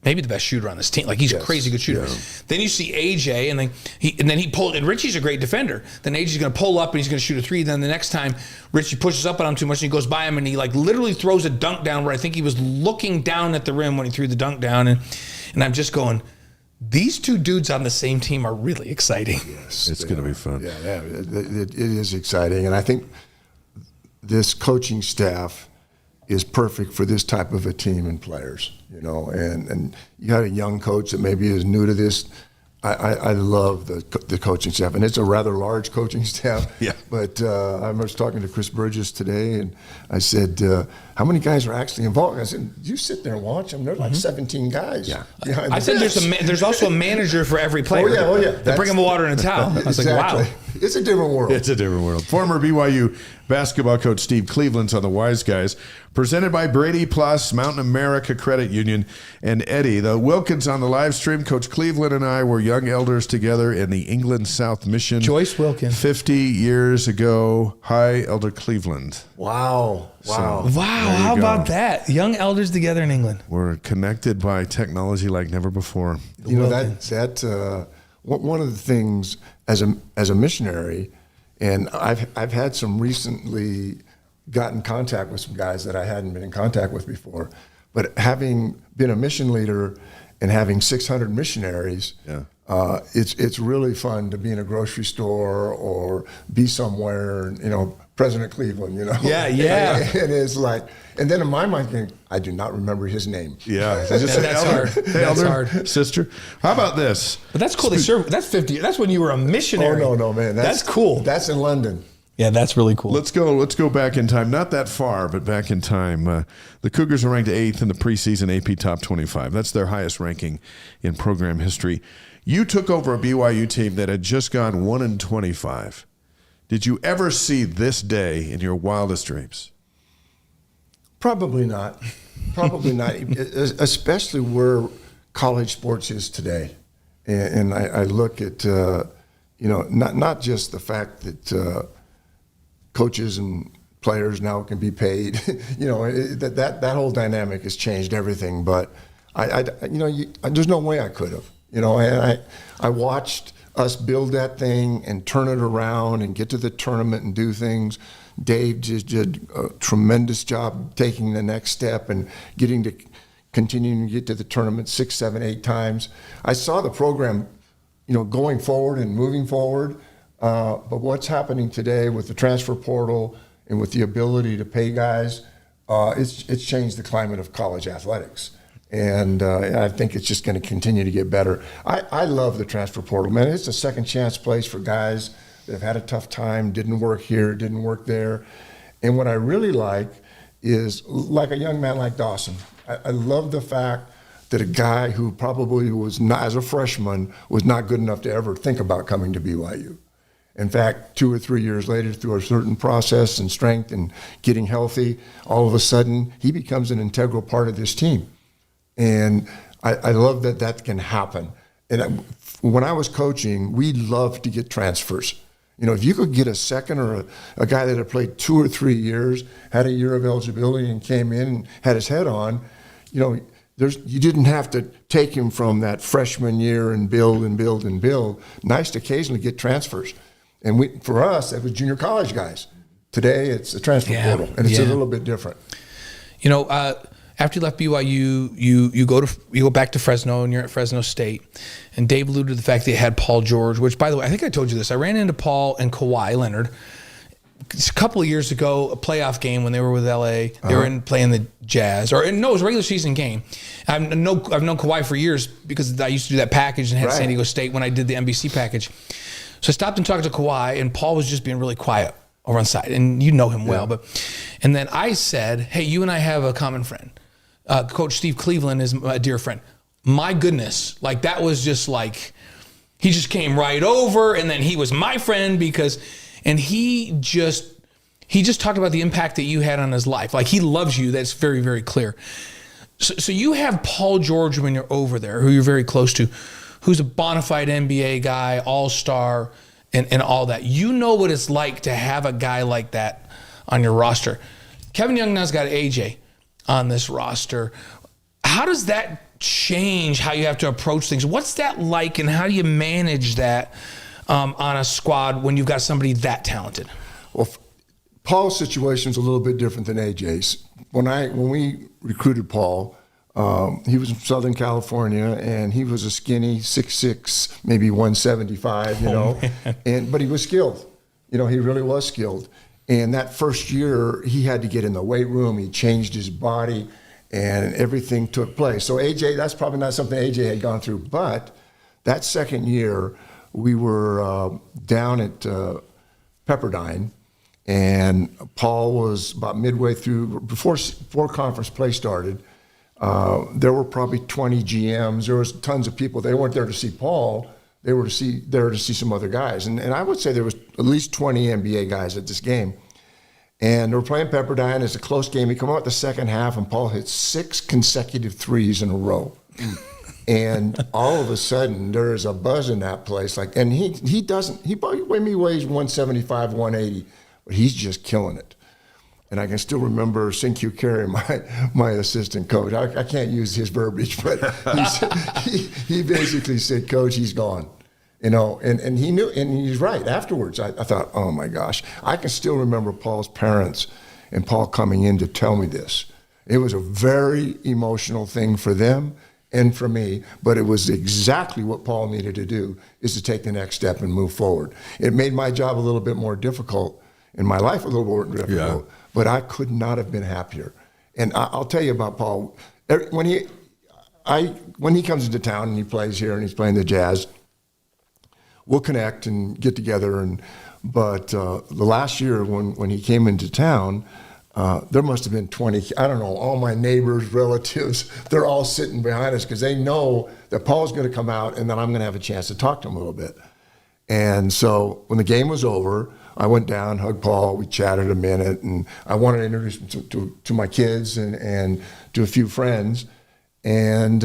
maybe the best shooter on this team. He's a crazy good shooter. Yeah. Then you see AJ, and then he pulled. And Richie's a great defender. Then AJ's going to pull up, and he's going to shoot a three. Then the next time, Richie pushes up on him too much, and he goes by him, and he literally throws a dunk down where I think he was looking down at the rim when he threw the dunk down. And I'm just going, these two dudes on the same team are really exciting. Yes, it's going to be fun. Yeah, it is exciting, and I think this coaching staff is perfect for this type of a team and players, and you got a young coach that maybe is new to this. I love the coaching staff, and it's a rather large coaching staff. Yeah. But I was talking to Chris Burgess today, and I said, how many guys are actually involved? I said, you sit there and watch them. There's 17 guys. Yeah. I said there's also a manager for every player. Oh, yeah. They bring them a water and a towel. I was exactly. like, wow. It's a different world. It's a different world. Former BYU basketball coach Steve Cleveland's on the Wise Guys. Presented by Brady Plus, Mountain America Credit Union, and Eddie. The Wilkins on the live stream. Coach Cleveland and I were young elders together in the England South Mission. Joyce Wilkins. 50 years ago. Hi, Elder Cleveland. Wow. How about that? Young elders together in England. We're connected by technology like never before. That one of the things as a missionary, and I've had some recently got in contact with some guys that I hadn't been in contact with before, but having been a mission leader and having 600 missionaries, it's really fun to be in a grocery store or be somewhere, President Cleveland, Yeah. It is and then in my mind, I do not remember his name. Yeah. That's hard. That's hard. Sister. How about this? But that's cool. They serve. That's 50. That's when you were a missionary. Oh, no, man. That's cool. That's in London. Yeah, that's really cool. Let's go back in time. Not that far, but back in time. The Cougars are ranked 8th in the preseason AP Top 25. That's their highest ranking in program history. You took over a BYU team that had just gone 1-25. Did you ever see this day in your wildest dreams? Probably not. Especially where college sports is today. And I look at, not just the fact that coaches and players now can be paid. That whole dynamic has changed everything. But there's no way I could have. I watched us build that thing and turn it around and get to the tournament and do things. Dave just did a tremendous job taking the next step and continuing to get to the tournament 6, 7, 8 times. I saw the program, going forward and moving forward. But what's happening today with the transfer portal and with the ability to pay guys, it's changed the climate of college athletics. And I think it's just going to continue to get better. I love the transfer portal, man. It's a second chance place for guys that have had a tough time, didn't work here, didn't work there. And what I really like is like a young man like Dawson. I love the fact that a guy who probably was not, as a freshman, was not good enough to ever think about coming to BYU. In fact, 2 or 3 years later, through a certain process and strength and getting healthy, all of a sudden, he becomes an integral part of this team. And I love that that can happen. And when I was coaching, we loved to get transfers. You know, if you could get a second or a guy that had played 2 or 3 years, had a year of eligibility and came in and had his head on, you know, you didn't have to take him from that freshman year and build and build and build. Nice to occasionally get transfers. And for us, that was junior college guys. Today, it's a transfer portal, and it's a little bit different. You know, after you left BYU, you go back to Fresno, and you're at Fresno State. And Dave alluded to the fact that you had Paul George, which, by the way, I think I told you this. I ran into Paul and Kawhi Leonard a couple of years ago, a playoff game when they were with LA. They were playing the Jazz, it was a regular season game. I've known Kawhi for years because I used to do that package and had San Diego State when I did the NBC package. So I stopped and talked to Kawhi, and Paul was just being really quiet over on side, and you know him well. And then I said, "Hey, you and I have a common friend. Coach Steve Cleveland is a dear friend." My goodness, like that was just like he just came right over, and then he was my friend and he just talked about the impact that you had on his life. Like he loves you. That's very, very clear. So you have Paul George when you're over there, who you're very close to, who's a bona fide NBA guy, all-star, and all that. You know what it's like to have a guy like that on your roster. Kevin Young now's got AJ on this roster. How does that change how you have to approach things? What's that like, and how do you manage that on a squad when you've got somebody that talented? Well, Paul's situation is a little bit different than AJ's. When we recruited Paul, he was from Southern California, and he was a skinny 6'6", maybe 175, you know. But he was skilled. You know, he really was skilled. And that first year, he had to get in the weight room. He changed his body, and everything took place. So AJ, that's probably not something AJ had gone through. But that second year, we were down at Pepperdine, and Paul was about midway through, before conference play started. There were probably 20 GMs. There was tons of people. They weren't there to see Paul. They were there to see some other guys. And I would say there was at least 20 NBA guys at this game. And they were playing Pepperdine. It's a close game. We come out the second half, and Paul hit 6 consecutive threes in a row. And all of a sudden, there is a buzz in that place. And he probably weighs 175, 180, but he's just killing it. And I can still remember Sinkyu Carey, my assistant coach. I can't use his verbiage, but he basically said, "Coach, he's gone." You know, and he knew, and he's right. Afterwards, I thought, oh my gosh. I can still remember Paul's parents and Paul coming in to tell me this. It was a very emotional thing for them and for me, but it was exactly what Paul needed to do, is to take the next step and move forward. It made my job a little bit more difficult, and my life a little more difficult, but I could not have been happier. And I'll tell you about Paul. When he comes into town and he plays here and he's playing the Jazz, we'll connect and get together. But the last year when he came into town, there must have been 20, I don't know, all my neighbors, relatives, they're all sitting behind us because they know that Paul's going to come out and then I'm going to have a chance to talk to him a little bit. And so when the game was over, I went down, hugged Paul, we chatted a minute, and I wanted to introduce him to my kids and to a few friends. And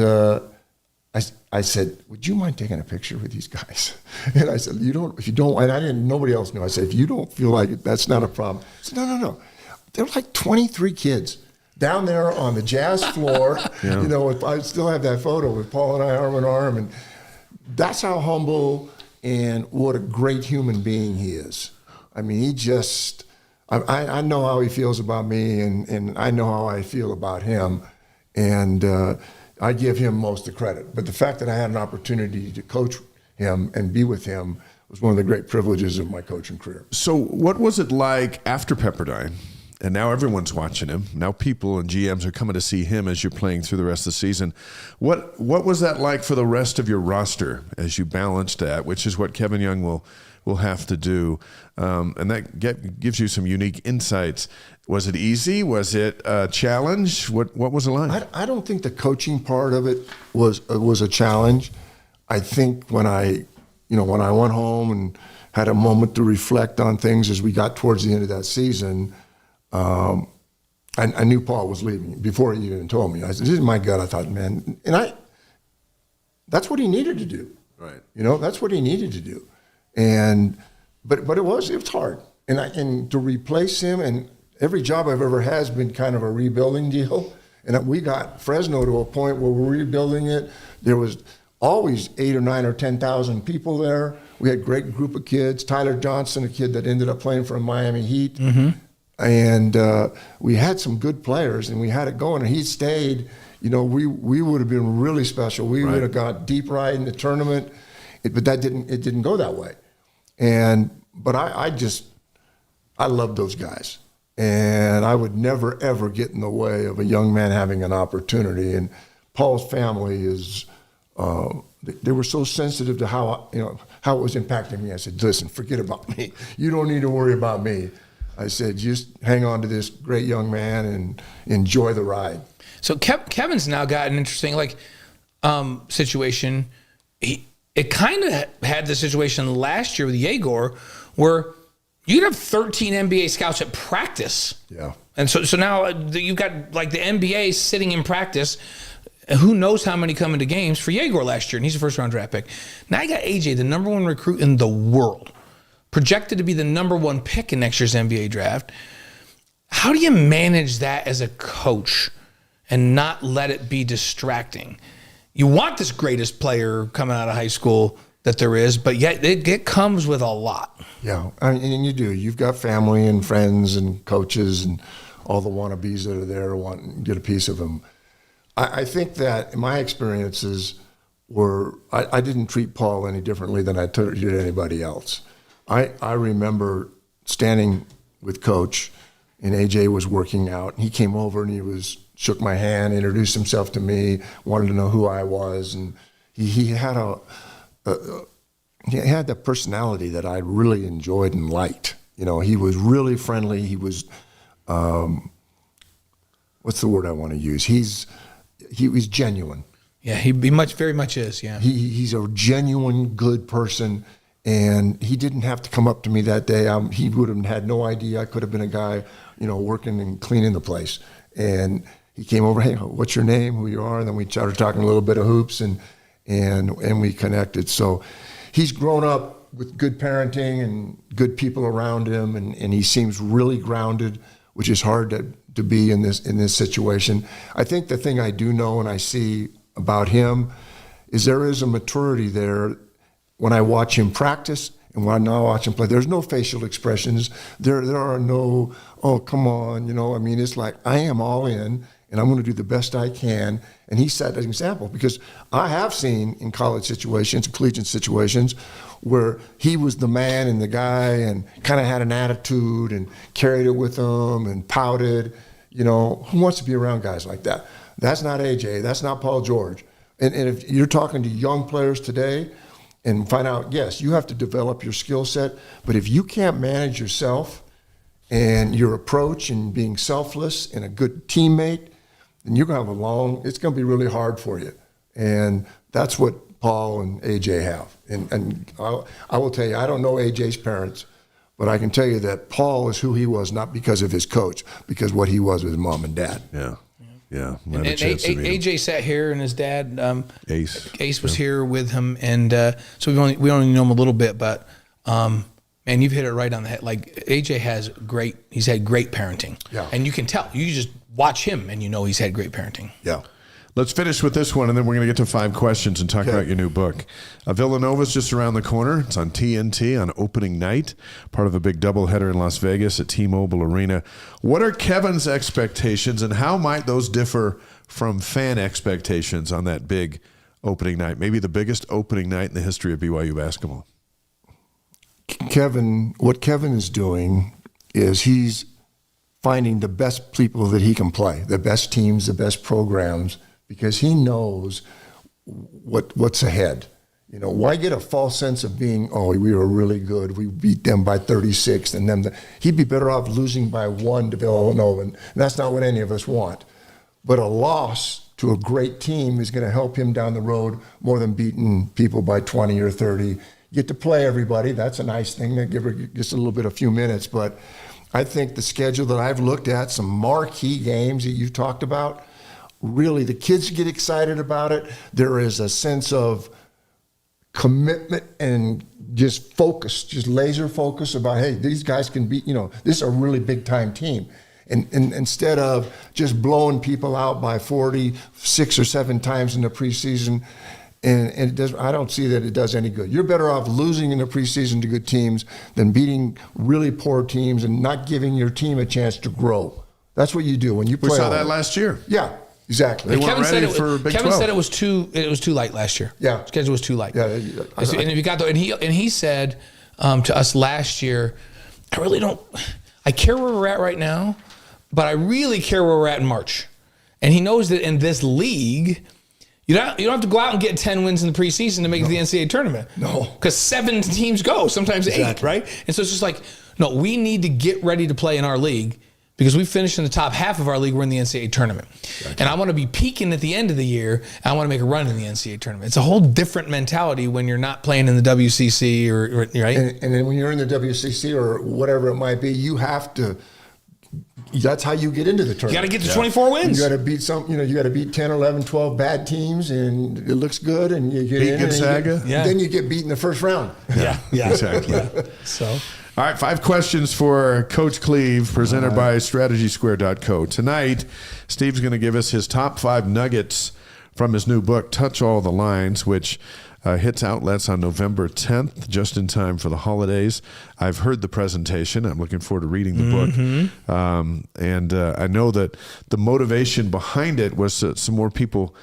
I said, "Would you mind taking a picture with these guys?" And I said, if you don't, and nobody else knew. I said, "If you don't feel like it, that's not a problem." I said, No. There were like 23 kids down there on the Jazz floor. You know, I still have that photo with Paul and I arm in arm, and that's how humble and what a great human being he is. I mean, he just, I know how he feels about me, and I know how I feel about him, and I give him most of the credit. But the fact that I had an opportunity to coach him and be with him was one of the great privileges of my coaching career. So what was it like after Pepperdine? And now everyone's watching him. Now people and GMs are coming to see him as you're playing through the rest of the season. What was that like for the rest of your roster as you balanced that, which is what Kevin Young will have to do, and that gives you some unique insights. Was it easy? Was it a challenge? What was it like? I don't think the coaching part of it was a challenge. I think when I went home and had a moment to reflect on things as we got towards the end of that season, I knew Paul was leaving before he even told me. I said, "This is my gut." I thought, man, and that's what he needed to do. Right. That's what he needed to do. And but it was hard. And to replace him, and every job I've ever had has been kind of a rebuilding deal. And we got Fresno to a point where we're rebuilding it. There was always 8 or 9 or 10,000 people there. We had a great group of kids. Tyler Johnson, a kid that ended up playing for Miami Heat. Mm-hmm. And we had some good players, and we had it going. And he stayed. We would have been really special. We would have got deep right in the tournament, but it didn't go that way. But I love those guys, and I would never ever get in the way of a young man having an opportunity. And Paul's family is. They were so sensitive to how it was impacting me. I said, "Listen, forget about me. You don't need to worry about me." I said, "Just hang on to this great young man and enjoy the ride." So Kevin's now got an interesting situation. It kind of had the situation last year with Yegor where you could have 13 NBA scouts at practice. Yeah. And so now you've got the NBA sitting in practice. Who knows how many come into games for Yegor last year, and he's a first-round draft pick. Now you got AJ, the number 1 recruit in the world, projected to be the number 1 pick in next year's NBA draft. How do you manage that as a coach and not let it be distracting? You want this greatest player coming out of high school that there is, but yet it comes with a lot. Yeah, and you do. You've got family and friends and coaches and all the wannabes that are there wanting to get a piece of them. I think that in my experiences I didn't treat Paul any differently than I treated anybody else. I remember standing with Coach, and AJ was working out, and he came over and shook my hand, introduced himself to me, wanted to know who I was, and he had he had the personality that I really enjoyed and liked. He was really friendly. He was, what's the word I want to use? He was genuine. Yeah, he very much is. Yeah, he's a genuine good person, and he didn't have to come up to me that day. He would have had no idea. I could have been a guy, working and cleaning the place. And he came over. "Hey, what's your name? Who you are?" And then we started talking a little bit of hoops, and we connected. So he's grown up with good parenting and good people around him, and he seems really grounded, which is hard to be in this situation. I think the thing I do know and I see about him is there is a maturity there when I watch him practice and when I watch him play. There's no facial expressions. There are no, "Oh, come on," it's like I am all in and I'm going to do the best I can. And he set an example because I have seen in college situations, collegiate situations, where he was the man and the guy and kind of had an attitude and carried it with him and pouted. Who wants to be around guys like that? That's not AJ. That's not Paul George. And if you're talking to young players today and find out, yes, you have to develop your skill set, but if you can't manage yourself and your approach and being selfless and a good teammate, then you're going to have it's going to be really hard for you. And that's what Paul and AJ have. And I will tell you, I don't know AJ's parents, but I can tell you that Paul is who he was, not because of his coach, because what he was with his mom and dad. Yeah. Yeah. And AJ sat here, and his dad, Ace was here with him. And so we only know him a little bit, but man, you've hit it right on the head. AJ he's had great parenting. Yeah. And you can tell. You just watch him and he's had great parenting. Yeah. Let's finish with this one, and then we're going to get to 5 questions and talk about your new book. Villanova's just around the corner. It's on TNT on opening night, part of a big doubleheader in Las Vegas at T-Mobile Arena. What are Kevin's expectations, and how might those differ from fan expectations on that big opening night, maybe the biggest opening night in the history of BYU basketball? What Kevin is doing is he's finding the best people that he can play, the best teams, the best programs, because he knows what's ahead. You know, why get a false sense of being, oh, we were really good, we beat them by 36, and then he'd be better off losing by 1 to Villanova, and that's not what any of us want. But a loss to a great team is going to help him down the road more than beating people by 20 or 30. You get to play everybody. That's a nice thing. They give her just a few minutes. But I think the schedule that I've looked at, some marquee games that you've talked about, really the kids get excited about it. There is a sense of commitment and just focus, just laser focus about, hey, these guys can beat, this is a really big time team. And instead of just blowing people out by 46 or 7 times in the preseason, and it does, I don't see that it does any good. You're better off losing in the preseason to good teams than beating really poor teams and not giving your team a chance to grow. That's what you do when you play. We saw that last year. Yeah, exactly. They weren't ready for Big 12. Kevin said it was too light last year. Yeah, schedule was too light. Yeah, and if you got and he said to us last year, I care where we're at right now, but I really care where we're at in March. And he knows that in this league, you don't have to go out and get 10 wins in the preseason to make it to the NCAA tournament. No. Because 7 teams go, sometimes 8, right? And so it's just like, no, we need to get ready to play in our league because we finished in the top half of our league, we're in the NCAA tournament. Exactly. And I want to be peaking at the end of the year, and I want to make a run in the NCAA tournament. It's a whole different mentality when you're not playing in the WCC, or right? And then when you're in the WCC or whatever it might be, you have to, that's how you get into the tournament. You got to get to 24 wins. You got to beat you got to beat 10, 11, 12 bad teams, and it looks good, and you get in. Gonzaga. Then you get beat in the first round. Yeah. Exactly. Yeah. So, all right, 5 questions for Coach Cleve, presented by StrategySquare.co. Tonight, Steve's going to give us his top 5 nuggets from his new book, Touch All the Lines, which hits outlets on November 10th, just in time for the holidays. I've heard the presentation. I'm looking forward to reading the book. And I know that the motivation behind it was that some more people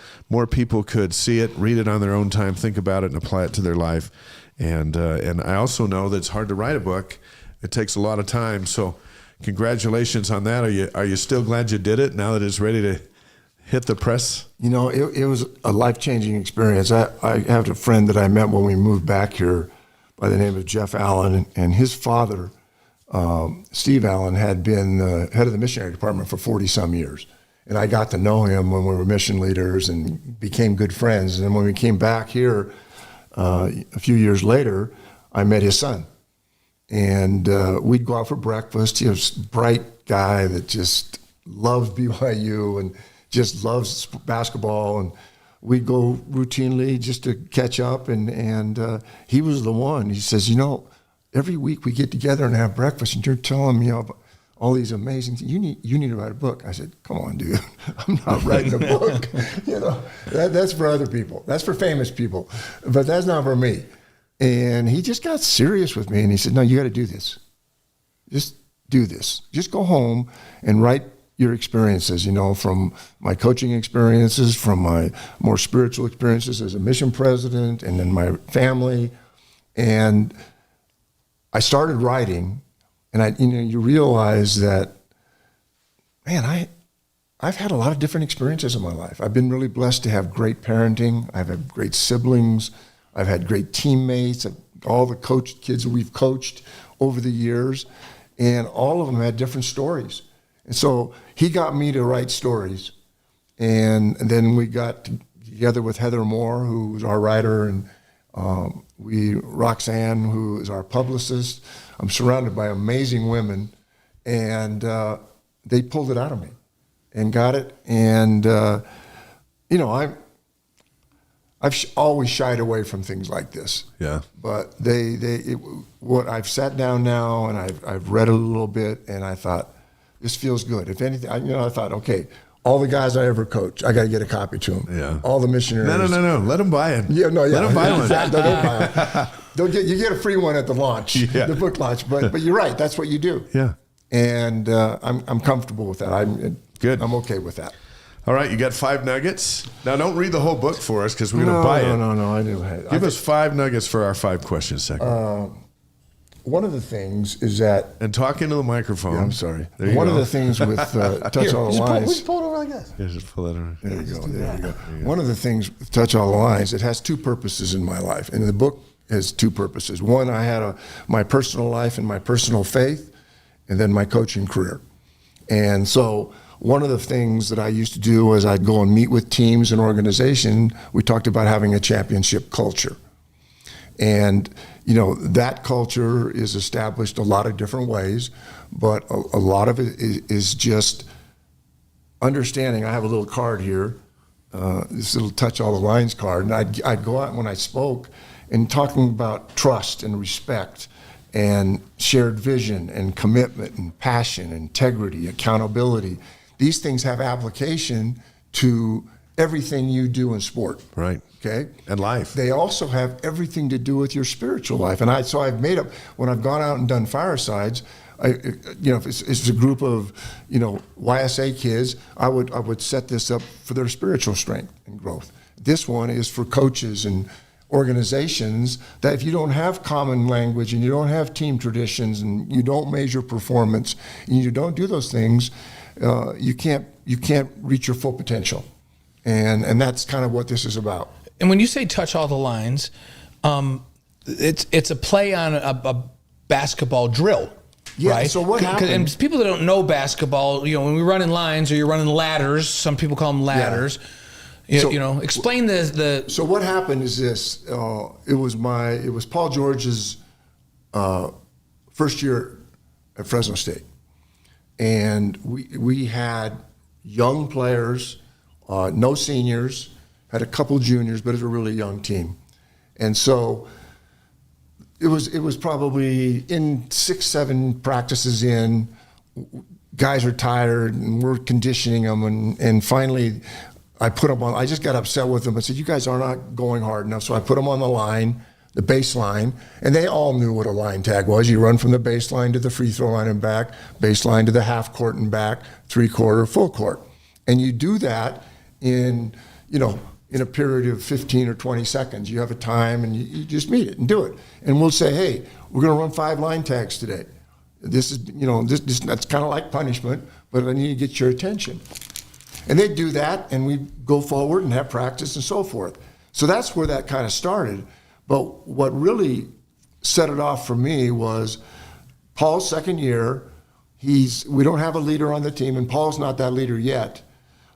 could see it, read it on their own time, think about it, and apply it to their life. And I also know that it's hard to write a book. It takes a lot of time. So congratulations on that. Are you still glad you did it now that it's ready to hit the press? It was a life-changing experience. I have a friend that I met when we moved back here by the name of Jeff Allen, and his father, Steve Allen, had been the head of the missionary department for 40-some years. And I got to know him when we were mission leaders and became good friends. And then when we came back here a few years later, I met his son. And we'd go out for breakfast. He was a bright guy that just loves BYU and just loves basketball, and we'd go routinely just to catch up, and he was the one. He says, every week we get together and have breakfast, and you're telling me about all these amazing things. You need to write a book. I said, come on, dude. I'm not writing a book. That's for other people. That's for famous people, but that's not for me. And he just got serious with me, and he said, no, you got to do this. Just do this. Just go home and write your experiences, from my coaching experiences, from my more spiritual experiences as a mission president, and then my family. And I started writing, and you realize that, man, I've had a lot of different experiences in my life. I've been really blessed to have great parenting. I've had great siblings. I've had great teammates, all the kids that we've coached over the years, and all of them had different stories. And so he got me to write stories. And then we got together with Heather Moore, who was our writer, and Roxanne, who is our publicist. I'm surrounded by amazing women. And they pulled it out of me and got it. And, I've always shied away from things like this. Yeah. But what I've sat down now, and I've read a little bit, and I thought, this feels good. If anything, I thought, okay, all the guys I ever coached, I got to get a copy to them. Yeah. All the missionaries. No. Let them buy it. Yeah, no, yeah. Let them buy one. Exactly. Don't buy them. You get a free one at the launch, the book launch. But you're right. That's what you do. Yeah. And I'm comfortable with that. Good. I'm okay with that. All right, you got 5 nuggets. Now, don't read the whole book for us because we're going to buy it. No. I do. Give us 5 nuggets for our 5 question segment. one of the things is that, And talk into the microphone. I'm sorry. There you One go. of the things with touch all the lines. Pull it over like this. Yeah, just pull that around. There you go. There you go. One of the things with touch all the lines, it has two purposes in my life, and the book has two purposes. One, I had my personal life and my personal faith, and then my coaching career. And so one of the things that I used to do was I'd go and meet with teams and organizations. We talked about having a championship culture. And, that culture is established a lot of different ways, but a lot of it is just understanding. I have a little card here, this little touch all the lines card, and I'd go out when I spoke and talking about trust and respect and shared vision and commitment and passion, integrity, accountability. These things have application to everything you do in sport. Right. Okay? And life. They also have everything to do with your spiritual life. And so I've made up, when I've gone out and done firesides, if it's a group of, YSA kids, I would set this up for their spiritual strength and growth. This one is for coaches and organizations that if you don't have common language and you don't have team traditions and you don't measure performance and you don't do those things, you can't reach your full potential. And that's kind of what this is about. And when you say touch all the lines, it's a play on a basketball drill. Yeah, right? so what happened? And people that don't know basketball, when we run in lines or you're running ladders, some people call them ladders. Yeah. Explain the. So what happened is this: it was Paul George's first year at Fresno State, and we had young players, no seniors, had a couple juniors, but it was a really young team, and so. It was probably in 6-7 practices in, guys are tired and we're conditioning them and finally I put them on. I just got upset with them and said, you guys are not going hard enough. So I put them on the line, the baseline, and they all knew what a line tag was. You run from the baseline to the free throw line and back, baseline to the half court and back, 3/4, full court. And you do that in a period of 15 or 20 seconds. You have a time and you just meet it and do it. And we'll say, hey, we're going to run 5 line tags today. This is, that's kind of like punishment, but I need to get your attention. And they do that and we go forward and have practice and so forth. So that's where that kind of started. But what really set it off for me was Paul's second year. We don't have a leader on the team and Paul's not that leader yet.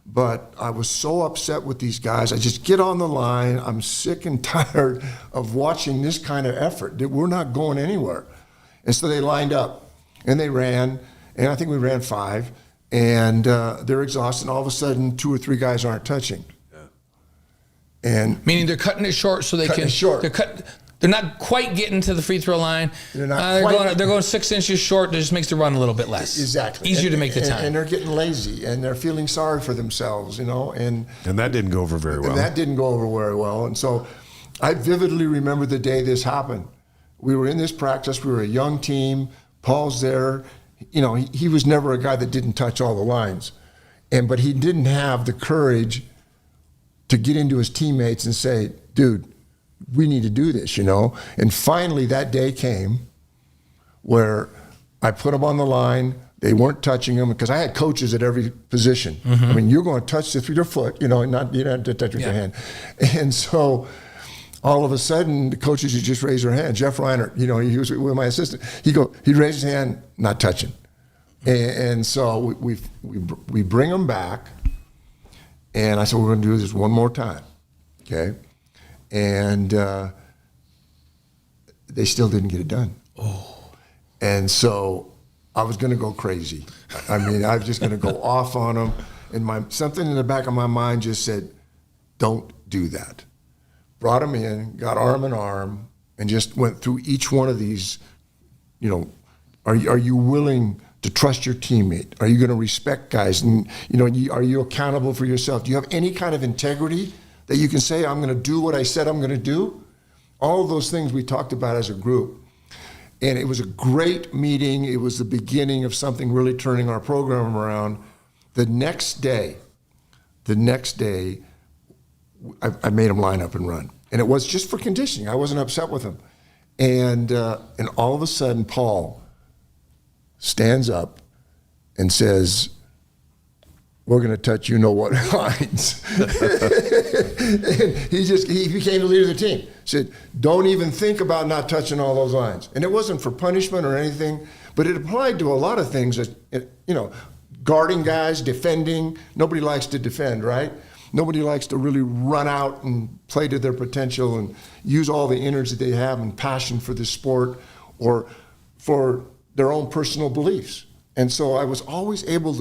But I was so upset with these guys. I just get on the line. I'm sick and tired of watching this kind of effort. We're not going anywhere. And so they lined up and they ran, and I think we ran 5, and they're exhausted. And all of a sudden, 2 or 3 guys aren't touching. Yeah. And meaning they're cutting it short so they cutting can. It short. They're not quite getting to the free throw line. They're going 6 inches short. That just makes the run a little bit less. Exactly. Easier to make the time. And they're getting lazy and they're feeling sorry for themselves, And that didn't go over very well. And that didn't go over very well. And so I vividly remember the day this happened. We were in this practice. We were a young team. Paul's there. He was never a guy that didn't touch all the lines. But he didn't have the courage to get into his teammates and say, dude, we need to do this, And finally that day came where I put them on the line. They weren't touching them because I had coaches at every position. Mm-hmm. I mean, you're going to touch this with your foot, you don't have to touch with your hand. And so all of a sudden the coaches would just raise their hand. Jeff Reiner, he was with my assistant. He'd raise his hand, not touching. And so we bring them back. And I said, we're going to do this one more time. Okay. And they still didn't get it done. Oh. And so I was going to go crazy. I mean, I was just going to go off on them. And something in the back of my mind just said, don't do that. Brought them in, got arm in arm, and just went through each one of these, are you willing to trust your teammate? Are you going to respect guys? And, are you accountable for yourself? Do you have any kind of integrity that you can say, I'm going to do what I said I'm going to do? All of those things we talked about as a group. And it was a great meeting. It was the beginning of something really turning our program around. The next day, I made them line up and run. And it was just for conditioning. I wasn't upset with them. And all of a sudden, Paul stands up and says, "We're going to touch you-know-what lines." And he became the leader of the team. Said, "Don't even think about not touching all those lines." And it wasn't for punishment or anything, but it applied to a lot of things that, guarding guys, defending. Nobody likes to defend, right? Nobody likes to really run out and play to their potential and use all the energy they have and passion for the sport or for their own personal beliefs. And so I was always able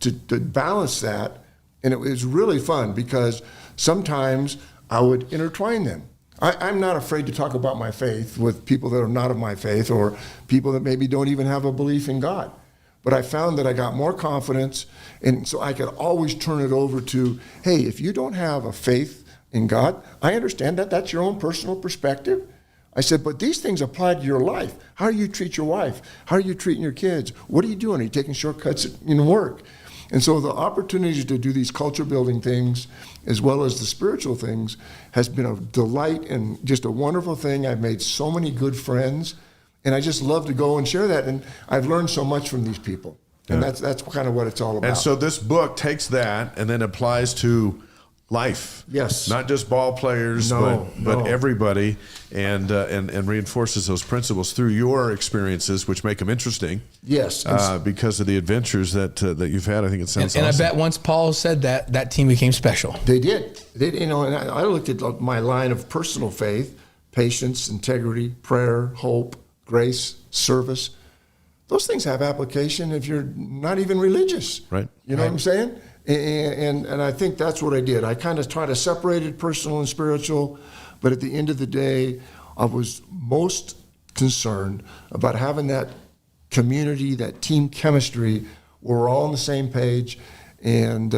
to balance that, and it was really fun because sometimes I would intertwine them. I'm not afraid to talk about my faith with people that are not of my faith or people that maybe don't even have a belief in God. But I found that I got more confidence, and so I could always turn it over to, hey, if you don't have a faith in God, I understand that that's your own personal perspective. I said, but these things apply to your life. How do you treat your wife? How are you treating your kids? What are you doing? Are you taking shortcuts in work? And so the opportunities to do these culture building things as well as the spiritual things has been a delight and just a wonderful thing. I've made so many good friends, and I just love to go and share that. And I've learned so much from these people. And that's kind of what it's all about. And so this book takes that and then applies to life. Yes. Not just ball players, but everybody, and reinforces those principles through your experiences, which make them interesting. Yes. Because of the adventures that you've had. I think it sounds and awesome. I bet once Paul said that team became special. They did. And I looked at my line of personal faith, patience, integrity, prayer, hope, grace, service. Those things have application if you're not even religious. Right. You know what I'm saying? And I think that's what I did. I kind of tried to separate it, personal and spiritual, but at the end of the day, I was most concerned about having that community, that team chemistry, where we're all on the same page. And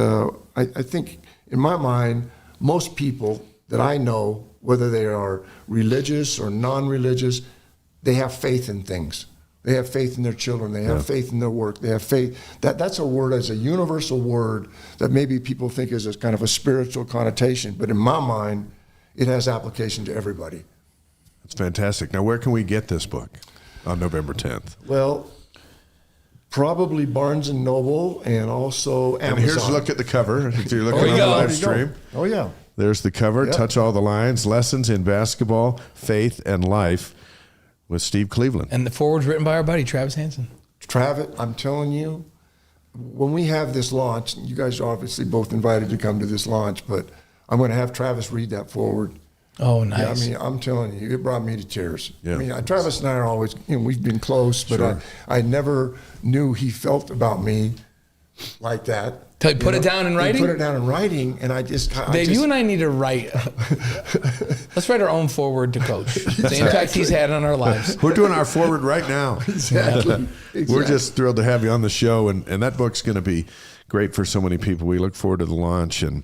I think, in my mind, most people that I know, whether they are religious or non-religious, they have faith in things. They have faith in their children. They have faith in their work. They have faith. That's a word, as a universal word that maybe people think is a kind of a spiritual connotation. But in my mind, it has application to everybody. That's fantastic. Now, where can we get this book on November 10th? Well, probably Barnes & Noble and also Amazon. And here's a look at the cover. If you're looking on the live stream. Oh, yeah. There's the cover. Yep. Touch All the Lines, Lessons in Basketball, Faith, and Life with Steve Cleveland. And the forward's written by our buddy, Travis Hansen. Travis, I'm telling you, when we have this launch, you guys are obviously both invited to come to this launch, but I'm going to have Travis read that forward. Oh, nice. Yeah, I mean, I'm telling you, it brought me to tears. Yeah. I mean, Travis and I are always, we've been close, but Sure. I never knew he felt about me like that. Till he put it down in writing? He put it down in writing, and Dave, you and I need to write. Let's write our own forward to Coach. The impact he's had on our lives. We're doing our forward right now. Exactly. We're just thrilled to have you on the show, and that book's going to be great for so many people. We look forward to the launch, and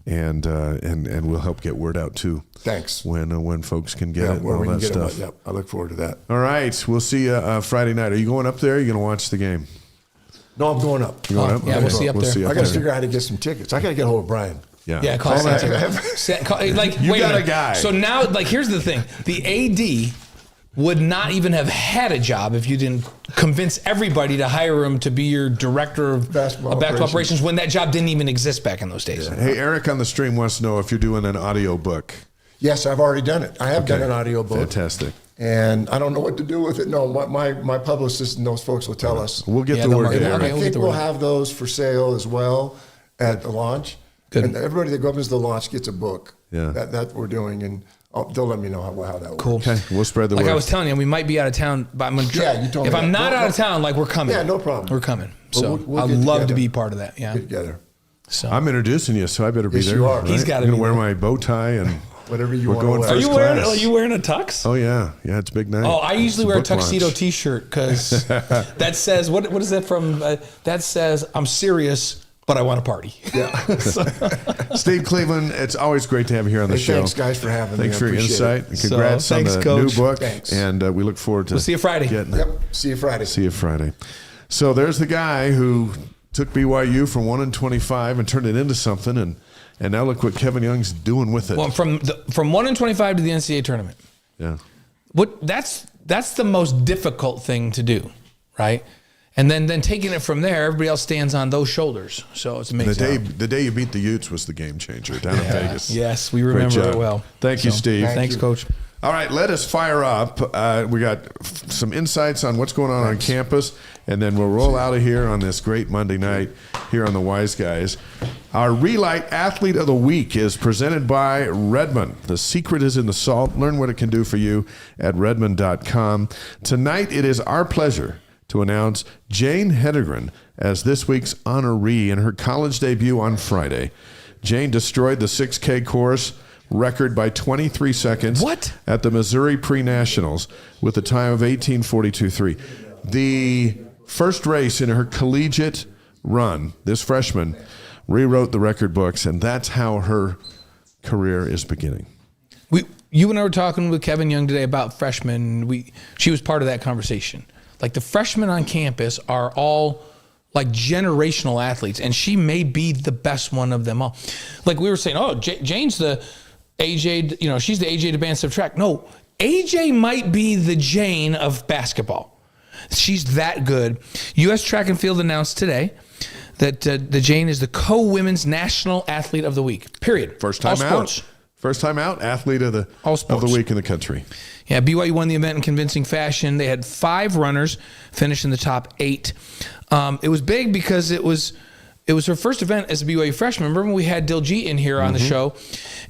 we'll help get word out too. Thanks. When folks can get it and where all we can that get stuff. Yep, I look forward to that. All right, we'll see you Friday night. Are you going up there? Or are you going to watch the game? No, I'm going up. You going up? Yeah, Okay. we'll see up there. I got to figure out how to get some tickets. I got to get a hold of Brian. Yeah, Call Santa. Like, You wait got minute. a guy. So now, like, here's the thing: the AD would not even have had a job if you didn't convince everybody to hire him to be your director of basketball operations when that job didn't even exist back in those days. Hey, Eric on the stream wants to know if you're doing an audio book. Yes, I've already done it. I have done an audio book. Fantastic. And I don't know what to do with it. No, my publicist and those folks will tell us. We'll get Yeah, to they'll work market it, it. Eric. Okay, I think we'll have those for sale as well at the launch. Good. And everybody that goes to the launch gets a book. Yeah. That we're doing, and they'll let me know how that works. Cool. Okay, we'll spread the Like word. I was telling you, we might be out of town, but I'm gonna try. Yeah, you told me if I'm that. not No, out of town, like we're coming. Yeah, no problem. We're coming. Well, So we'll I'd get love to together. be part of that. Yeah. Get together. So I'm introducing you, so I better be Yes, there. you are. right? He's gotta I'm gonna be wear there. my bow tie and Whatever you we're want going to wear. first class. wearing a tux? Oh yeah, it's a big night. Oh, I usually wear a It's book tuxedo launch. T-shirt because that says what is that from? That says I'm serious, but I want to party. Yeah. Steve Cleveland, it's always great to have you here on the Hey, show. thanks, guys, for having me. Thanks I for your appreciate insight. it. And congrats So, on thanks, the Coach. new book. Thanks. And we look forward to We'll see you Friday. getting it. Yep. See you Friday. See you Friday. So there's the guy who took BYU from 1-25 and turned it into something, and now look what Kevin Young's doing with it. Well, from 1-25 to the NCAA tournament. Yeah. That's the most difficult thing to do, right? And then taking it from there, everybody else stands on those shoulders. So it's amazing. The day you beat the Utes was the game changer down in Vegas. Yes, we remember it well. Thank you, Steve. Thanks, Coach. All right, let us fire up. We got some insights on what's going on campus, and then we'll roll out of here on this great Monday night here on the Wise Guys. Our Re-Lyte Athlete of the Week is presented by Redmond. The secret is in the salt. Learn what it can do for you at redmond.com. Tonight, it is our pleasure to announce Jane Hedigrin as this week's honoree in her college debut on Friday. Jane destroyed the 6K course record by 23 seconds at the Missouri Pre-Nationals with a time of 18:42.3. The first race in her collegiate run, this freshman rewrote the record books, and that's how her career is beginning. You and I were talking with Kevin Young today about freshmen. She was part of that conversation. Like, the freshmen on campus are all like generational athletes, and she may be the best one of them all. Like we were saying, Jane's the AJ, she's the AJ DeBance of track. No, AJ might be the Jane of basketball. She's that good. U.S. Track and Field announced today that the Jane is the co-women's National Athlete of the Week, period. First time out. First time out, athlete of the week in the country. Yeah, BYU won the event in convincing fashion. They had 5 runners finish in the top 8. It was big because it was her first event as a BYU freshman. Remember when we had Diljeet in here on the show,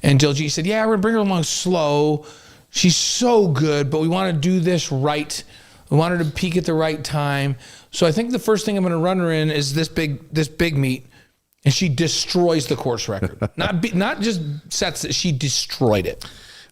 and Diljeet said, "Yeah, we're gonna bring her along slow. She's so good, but we want to do this right. We want her to peak at the right time. So I think the first thing I'm going to run her in is this big meet." And she destroys the course record. Not just sets it, she destroyed it.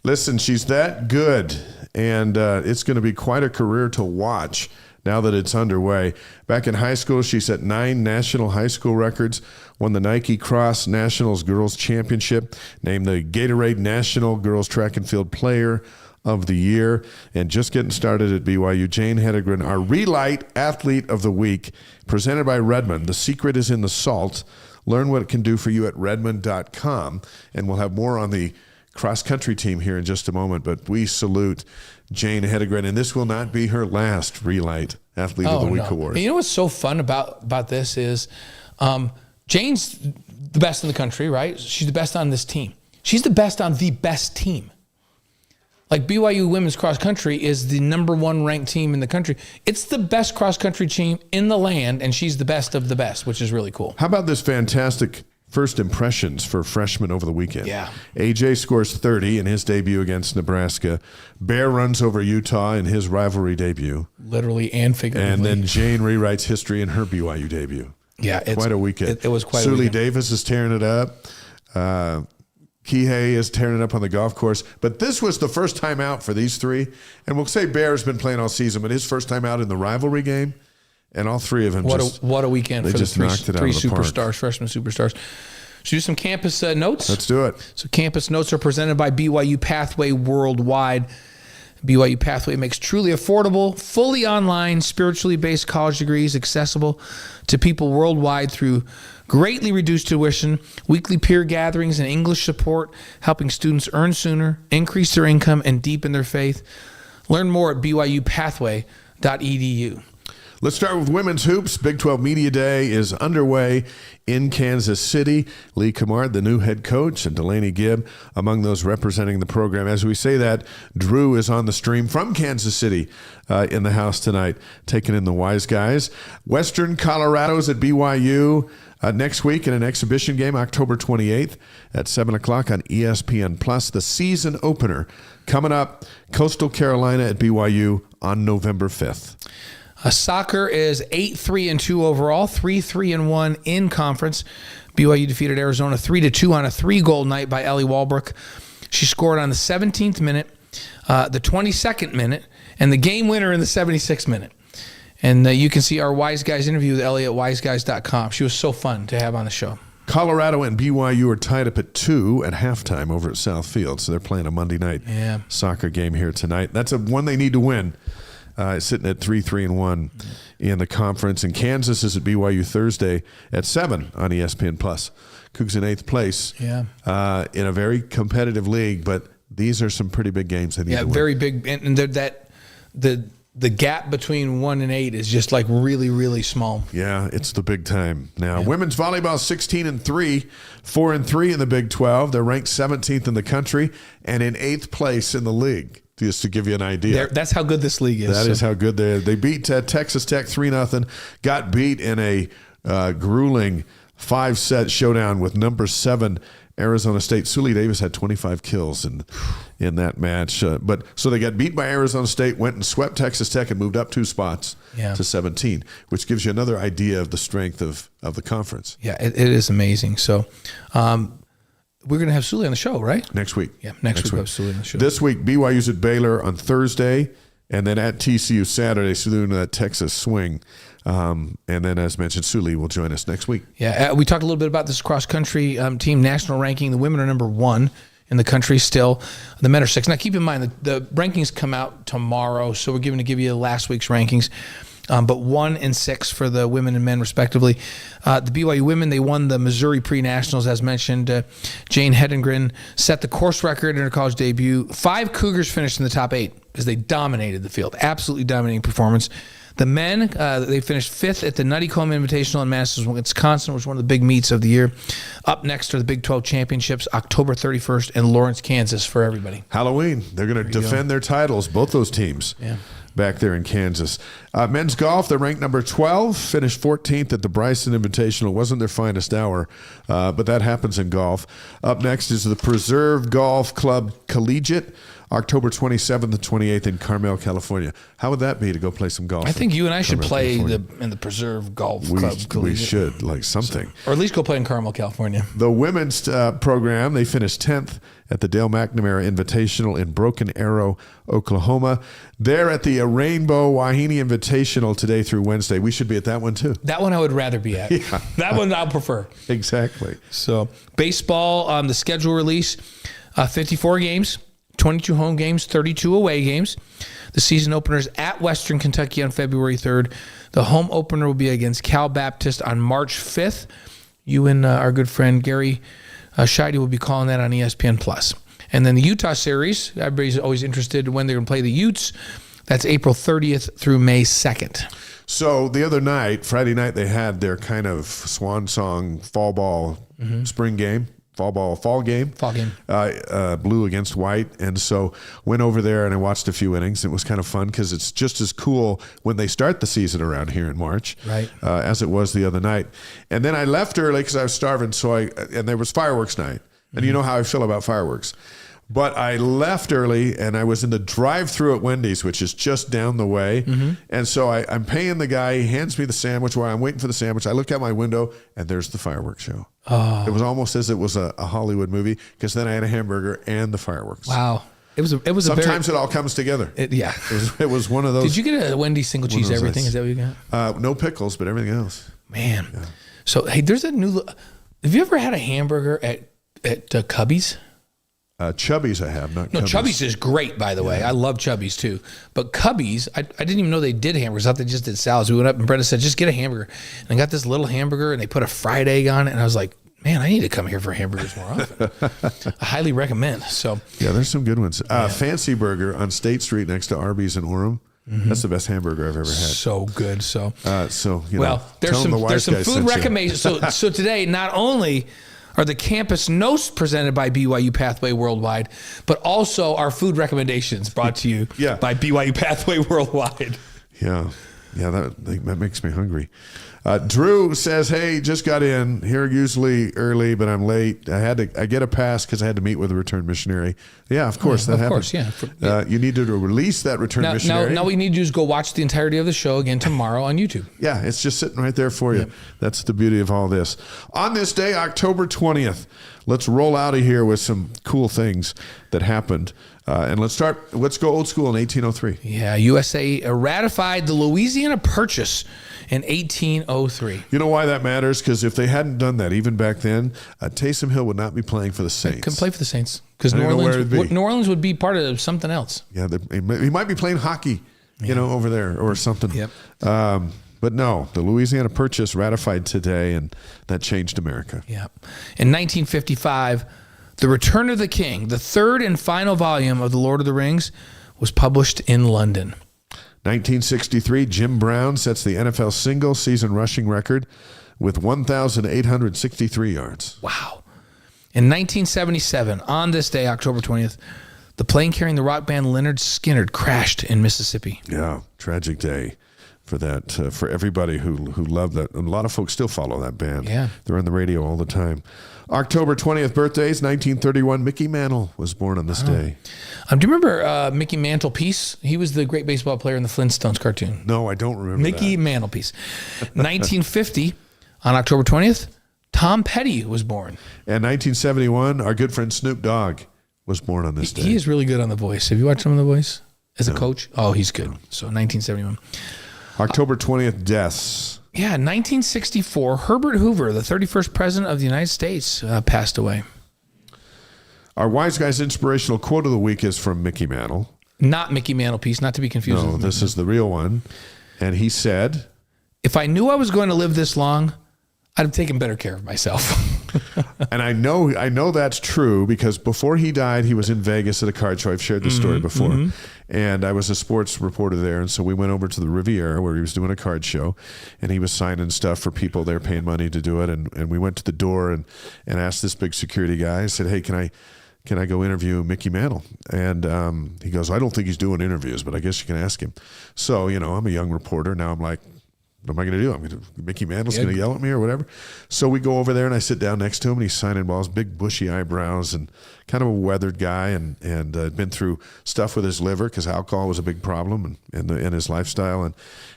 Listen, she's that good, and it's going to be quite a career to watch now that it's underway. Back in high school, she set 9 national high school records, won the Nike Cross Nationals Girls Championship, named the Gatorade National Girls Track and Field Player of the Year, and just getting started at BYU. Jane Hedigrin, our Re-Lyte Athlete of the Week, presented by Redmond. The secret is in the salt. Learn what it can do for you at redmond.com, and we'll have more on the cross-country team here in just a moment, but we salute Jane Hedigrin, and this will not be her last Re-Lyte Athlete of the Week award. And you know what's so fun about this is Jane's the best in the country, right? She's the best on this team. She's the best on the best team. Like, BYU women's cross-country is the #1 ranked team in the country. It's the best cross-country team in the land, and she's the best of the best, which is really cool. How about this fantastic first impressions for freshmen over the weekend? Yeah. AJ scores 30 in his debut against Nebraska. Bear runs over Utah in his rivalry debut. Literally and figuratively. And then Jane rewrites history in her BYU debut. Yeah. Quite a weekend. It was quite a weekend. Suli Davis is tearing it up. Kihei is tearing it up on the golf course. But this was the first time out for these 3. And we'll say Bear's been playing all season, but his first time out in the rivalry game. And all 3 of them what a weekend for the three superstars, freshman superstars. Should we do some campus notes? Let's do it. So campus notes are presented by BYU Pathway Worldwide. BYU Pathway makes truly affordable, fully online, spiritually based college degrees accessible to people worldwide through greatly reduced tuition, weekly peer gatherings, and English support, helping students earn sooner, increase their income, and deepen their faith. Learn more at byupathway.edu. Let's start with women's hoops. Big 12 Media Day is underway in Kansas City. Lee Camard, the new head coach, and Delaney Gibb among those representing the program. As we say that, Drew is on the stream from Kansas City in the house tonight, taking in the Wise Guys. Western Colorado's at BYU next week in an exhibition game, October 28th at 7 o'clock on ESPN+. The season opener coming up, Coastal Carolina at BYU on November 5th. Soccer is 8-3-2 overall, 3-3-1 in conference. BYU defeated Arizona 3-2 on a 3-goal night by Ellie Walbrook. She scored on the 17th minute, the 22nd minute, and the game winner in the 76th minute. And you can see our Wise Guys interview with Ellie at wiseguys.com. She was so fun to have on the show. Colorado and BYU are tied up at 2 at halftime over at South Field, so they're playing a Monday night soccer game here tonight. That's one they need to win. Sitting at 3-3-1 in the conference. And Kansas is at BYU Thursday at 7 on ESPN+. Cougs in 8th place in a very competitive league, but these are some pretty big games. They need to win. Very big. And the gap between 1 and 8 is just like really, really small. Yeah, it's the big time now. Women's volleyball 16-3, 4-3 in the Big 12. They're ranked 17th in the country and in 8th place in the league. Just to give you an idea. That's how good this league is. That is how good they are. They beat Texas Tech 3-0, got beat in a grueling 5-set showdown with number 7 Arizona State. Sully Davis had 25 kills in that match. So they got beat by Arizona State, went and swept Texas Tech and moved up 2 spots to 17, which gives you another idea of the strength of the conference. Yeah, it is amazing. So we're going to have Sully on the show, right? Next week. Yeah, next week we'll have Sully on the show. This week, BYU's at Baylor on Thursday, and then at TCU Saturday, so doing a Texas swing. And then, as mentioned, Sully will join us next week. Yeah, we talked a little bit about this cross-country team national ranking. The women are number 1 in the country still. The men are 6. Now, keep in mind, the rankings come out tomorrow, so we're going to give you last week's rankings. But 1 and 6 for the women and men, respectively. The BYU women, they won the Missouri Pre-Nationals, as mentioned. Jane Hedengren set the course record in her college debut. 5 Cougars finished in the top 8 as they dominated the field. Absolutely dominating performance. The men, they finished 5th at the Nutty Comb Invitational in Madison, Wisconsin, which was one of the big meets of the year. Up next are the Big 12 Championships, October 31st in Lawrence, Kansas, for everybody. Halloween. They're going to defend their titles, both those teams. Yeah. Back there in Kansas. Men's golf, they're ranked number 12, finished 14th at the Bryson Invitational. Wasn't their finest hour, but that happens in golf. Up next is the Preserve Golf Club Collegiate, October 27th and 28th in Carmel, California. How would that be to go play some golf? I think you and I should Carmel, play California? in the Preserve Golf Club We Collegiate. should, like something. Or at least go play in Carmel, California. The women's program, they finished 10th at the Dale McNamara Invitational in Broken Arrow, Oklahoma. They're at the Rainbow Wahine Invitational today through Wednesday. We should be at that one too. That one I would rather be at. Yeah. That one I'll prefer. Exactly. So baseball, the schedule release, 54 games, 22 home games, 32 away games. The season openers at Western Kentucky on February 3rd. The home opener will be against Cal Baptist on March 5th. You and our good friend Gary Scheide will be calling that on ESPN+. And then the Utah series, everybody's always interested in when they're going to play the Utes. That's April 30th through May 2nd. So the other night, Friday night, they had their kind of swan song fall ball spring game. Fall game. Blue against white. And so went over there and I watched a few innings. It was kind of fun because it's just as cool when they start the season around here in March, right? As it was the other night. And then I left early because I was starving. And there was fireworks night. And you know how I feel about fireworks. But I left early and I was in the drive-thru at Wendy's, which is just down the way. And so I'm paying the guy. He hands me the sandwich while I'm waiting for the sandwich. I look out my window and there's the fireworks show. Oh. It was almost as it was a Hollywood movie because then I had a hamburger and the fireworks. Wow. It was Sometimes it all comes together. Yeah. It was one of those. Did you get a Wendy's single cheese everything? Is that what you got? No pickles, but everything else. Man. Yeah. So, hey, there's a new... Have you ever had a hamburger at Cubby's? Chubby's I have, not No, Cubby's. Chubby's is great, by the way. I love Chubby's too. But Cubby's, I didn't even know they did hamburgers. I thought they just did salads. We went up and Brenda said, just get a hamburger. And I got this little hamburger and they put a fried egg on it. And I was like, man, I need to come here for hamburgers more often. I highly recommend. So yeah, there's some good ones. Fancy Burger on State Street next to Arby's in Orem. That's the best hamburger I've ever had. So good. So there's some food recommendations. So today, not only are the campus notes presented by BYU Pathway Worldwide, but also our food recommendations brought to you by BYU Pathway Worldwide. Yeah, that makes me hungry. Drew says, hey, just got in here usually early, but I'm late. I get a pass because I had to meet with a return missionary. Yeah, of course, that happens. You need to release that return missionary. Now what you need to do is go watch the entirety of the show again tomorrow on YouTube. Yeah, it's just sitting right there for you. Yep. That's the beauty of all this. On this day, October 20th, let's roll out of here with some cool things that happened. And let's go old school in 1803. Yeah, USA ratified the Louisiana Purchase in 1803. You know why that matters? Because if they hadn't done that, even back then, Taysom Hill would not be playing for the Saints. Could play for the Saints because New Orleans would be part of something else. Yeah, he might be playing hockey, over there or something. Yep. But no, the Louisiana Purchase ratified today, and that changed America. Yeah. In 1955, The Return of the King, the third and final volume of The Lord of the Rings, was published in London. 1963, Jim Brown sets the NFL single-season rushing record with 1,863 yards. Wow. In 1977, on this day, October 20th, the plane carrying the rock band Lynyrd Skynyrd crashed in Mississippi. Yeah, tragic day for that, for everybody who loved that. And a lot of folks still follow that band. Yeah. They're on the radio all the time. October 20th birthdays, 1931, Mickey Mantle was born on this day. Do you remember Mickey Mantlepiece? He was the great baseball player in the Flintstones cartoon. No, I don't remember Mickey that. Mantlepiece. 1950, on October 20th, Tom Petty was born. And 1971, our good friend Snoop Dogg was born on this day. He is really good on The Voice. Have you watched him on The Voice as a coach? Oh, he's good. So 1971. October 20th, deaths. Yeah, 1964, Herbert Hoover, the 31st president of the United States, passed away. Our Wise Guys inspirational quote of the week is from Mickey Mantle. Not Mickey Mantlepiece, not to be confused. No, this is the real one. And he said, if I knew I was going to live this long, I'd have taken better care of myself. and I know that's true because before he died, he was in Vegas at a card show. I've shared this story before. And I was a sports reporter there. And so we went over to the Riviera where he was doing a card show and he was signing stuff for people. They're paying money to do it. And we went to the door and asked this big security guy, I said, hey, can I go interview Mickey Mantle? And he goes, I don't think he's doing interviews, but I guess you can ask him. So, I'm a young reporter. Now I'm like, what am I going to do? Mickey Mantle's going to yell at me or whatever. So we go over there and I sit down next to him and he's signing balls, big bushy eyebrows and kind of a weathered guy and been through stuff with his liver because alcohol was a big problem and his lifestyle.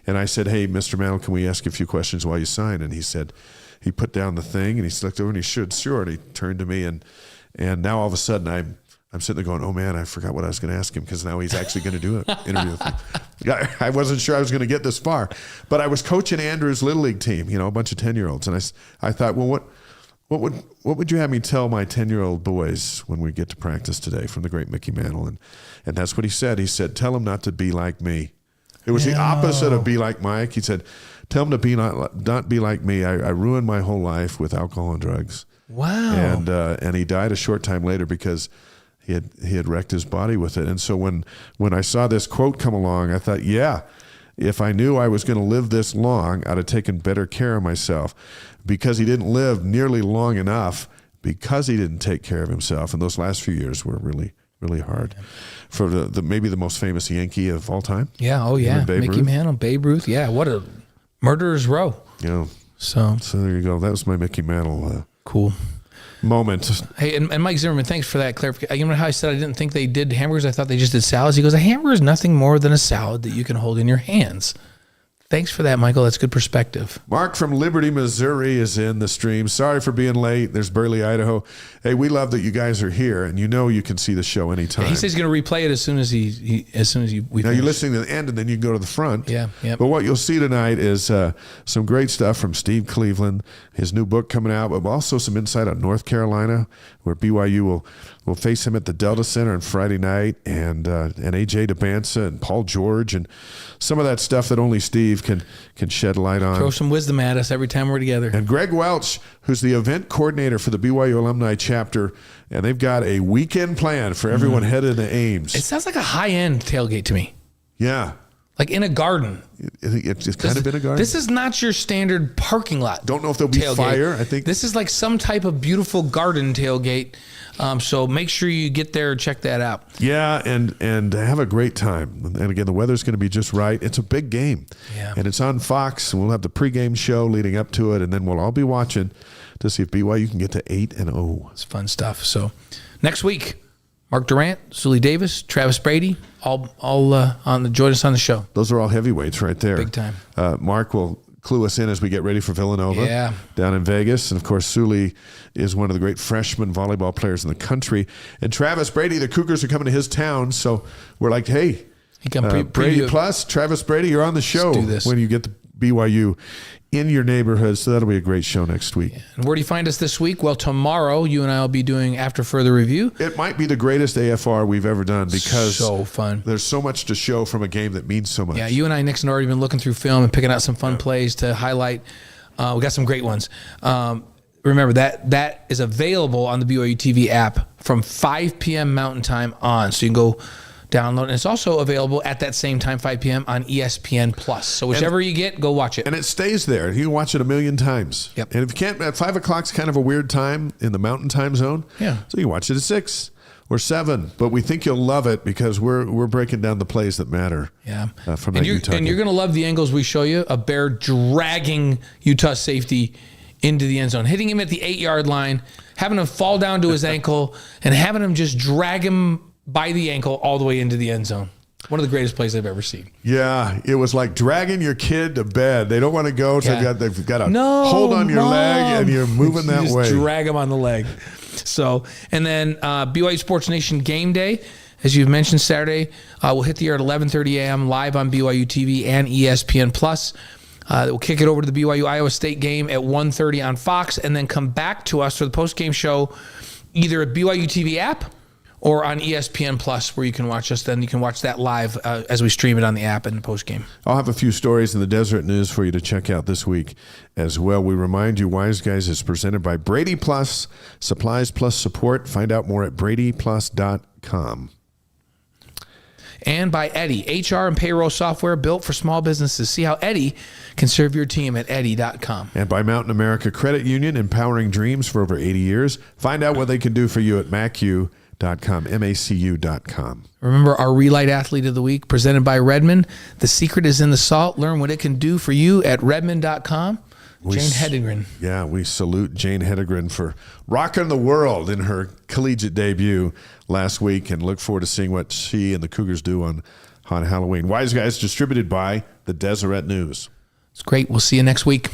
And I said, hey, Mr. Mantle, can we ask you a few questions while you sign? And he said, he put down the thing and he looked over and he said, sure. And he turned to me and now all of a sudden I'm sitting there going, oh man, I forgot what I was going to ask him because now he's actually going to do an interview with me. I wasn't sure I was going to get this far, but I was coaching Andrew's Little League team, a bunch of 10-year-olds. And I thought, well, what would you have me tell my 10-year-old boys when we get to practice today from the great Mickey Mantle? And that's what he said. He said, tell them not to be like me. It was the opposite of be like Mike. He said, tell them to not be like me. I ruined my whole life with alcohol and drugs. Wow. And he died a short time later because he had wrecked his body with it. And so when I saw this quote come along, I thought, yeah, if I knew I was going to live this long, I'd have taken better care of myself because he didn't live nearly long enough because he didn't take care of himself. And those last few years were really, really hard for the maybe the most famous Yankee of all time. Yeah. Oh yeah. Mickey Mantle, Babe Ruth. Yeah. What a murderer's row. So there you go. That was my Mickey Mantle. Cool. Moment. Hey, and Mike Zimmerman, thanks for that clarification. You know how I said I didn't think they did hamburgers? I thought they just did salads. He goes, a hamburger is nothing more than a salad that you can hold in your hands. Thanks for that, Michael. That's good perspective. Mark from Liberty, Missouri is in the stream. Sorry for being late. There's Burley, Idaho. Hey, we love that you guys are here, and you can see the show anytime. Yeah, he says he's going to replay it as soon as we Now finish. you're listening to the end, and then you can go to the front. Yeah. But what you'll see tonight is some great stuff from Steve Cleveland, his new book coming out, but also some insight on North Carolina, where BYU will face him at the Delta Center on Friday night, and AJ DeBansa and Paul George, and some of that stuff that only Steve can shed light on. Throw some wisdom at us every time we're together. And Greg Welch, who's the event coordinator for the BYU alumni chapter, and they've got a weekend plan for everyone headed to Ames. It sounds like a high-end tailgate to me. Yeah. Like in a garden. It's kind of in a garden. This is not your standard parking lot. Don't know if there'll be tailgate. fire. I think this is like some type of beautiful garden tailgate. So make sure you get there and check that out. Yeah, and have a great time. And again, the weather's going to be just right. It's a big game. Yeah. And it's on Fox, and we'll have the pregame show leading up to it, and then we'll all be watching to see if BYU can get to 8-0. It's fun stuff. So next week, Mark Durant, Sully Davis, Travis Brady, all join us on the show. Those are all heavyweights right there. Big time. Mark will clue us in as we get ready for Villanova down in Vegas. And, of course, Sully is one of the great freshman volleyball players in the country. And Travis Brady, the Cougars are coming to his town. So we're like, hey, Brady plus Travis Brady, you're on the show when you get the BYU in your neighborhood. So that'll be a great show next week. Yeah. And where do you find us this week? Well, tomorrow you and I will be doing After Further Review. It might be the greatest AFR we've ever done because so fun. There's so much to show from a game that means so much. Yeah, you and I, Nixon, already been looking through film and picking out some fun plays to highlight. We got some great ones. remember that is available on the BYU TV app from 5 p.m. Mountain Time on. So you can go download. And it's also available at that same time, 5 p.m. on ESPN Plus. So whichever you get, go watch it. And it stays there. You can watch it a million times. Yep. And if you can't, at 5 o'clock's kind of a weird time in the Mountain Time Zone. Yeah. So you watch it at 6 or 7. But we think you'll love it because we're breaking down the plays that matter. Yeah. From and that Utah you're game. going to love the angles we show you. A Bear dragging Utah safety into the end zone, hitting him at the 8-yard line, having him fall down to his ankle, and having him just drag him by the ankle all the way into the end zone. One of the greatest plays I've ever seen. Yeah, it was like dragging your kid to bed. They don't want to go, so they've got to No, hold on your Mom. leg, and you're moving You that just way. drag them on the leg. So, and then BYU Sports Nation Game Day, as you've mentioned, Saturday, we'll hit the air at 11:30 a.m. live on BYU TV and ESPN Plus. We'll kick it over to the BYU Iowa State game at 1:30 on Fox, and then come back to us for the post-game show either at BYU TV app or on ESPN Plus, where you can watch us. Then you can watch that live as we stream it on the app and the post-game. I'll have a few stories in the Deseret News for you to check out this week as well. We remind you, Wise Guys is presented by Brady Plus, supplies plus support. Find out more at bradyplus.com. And by Eddie, HR and payroll software built for small businesses. See how Eddie can serve your team at eddy.com. And by Mountain America Credit Union, empowering dreams for over 80 years. Find out what they can do for you at macu.com, macu.com. Remember our Re-Lyte Athlete of the Week, presented by Redmond. The secret is in the salt. Learn what it can do for you at redmond.com. Jane Hedigrin. Yeah, we salute Jane Hedigrin for rocking the world in her collegiate debut last week and look forward to seeing what she and the Cougars do on Halloween. Wise Guys distributed by the Deseret News. It's great. We'll see you next week.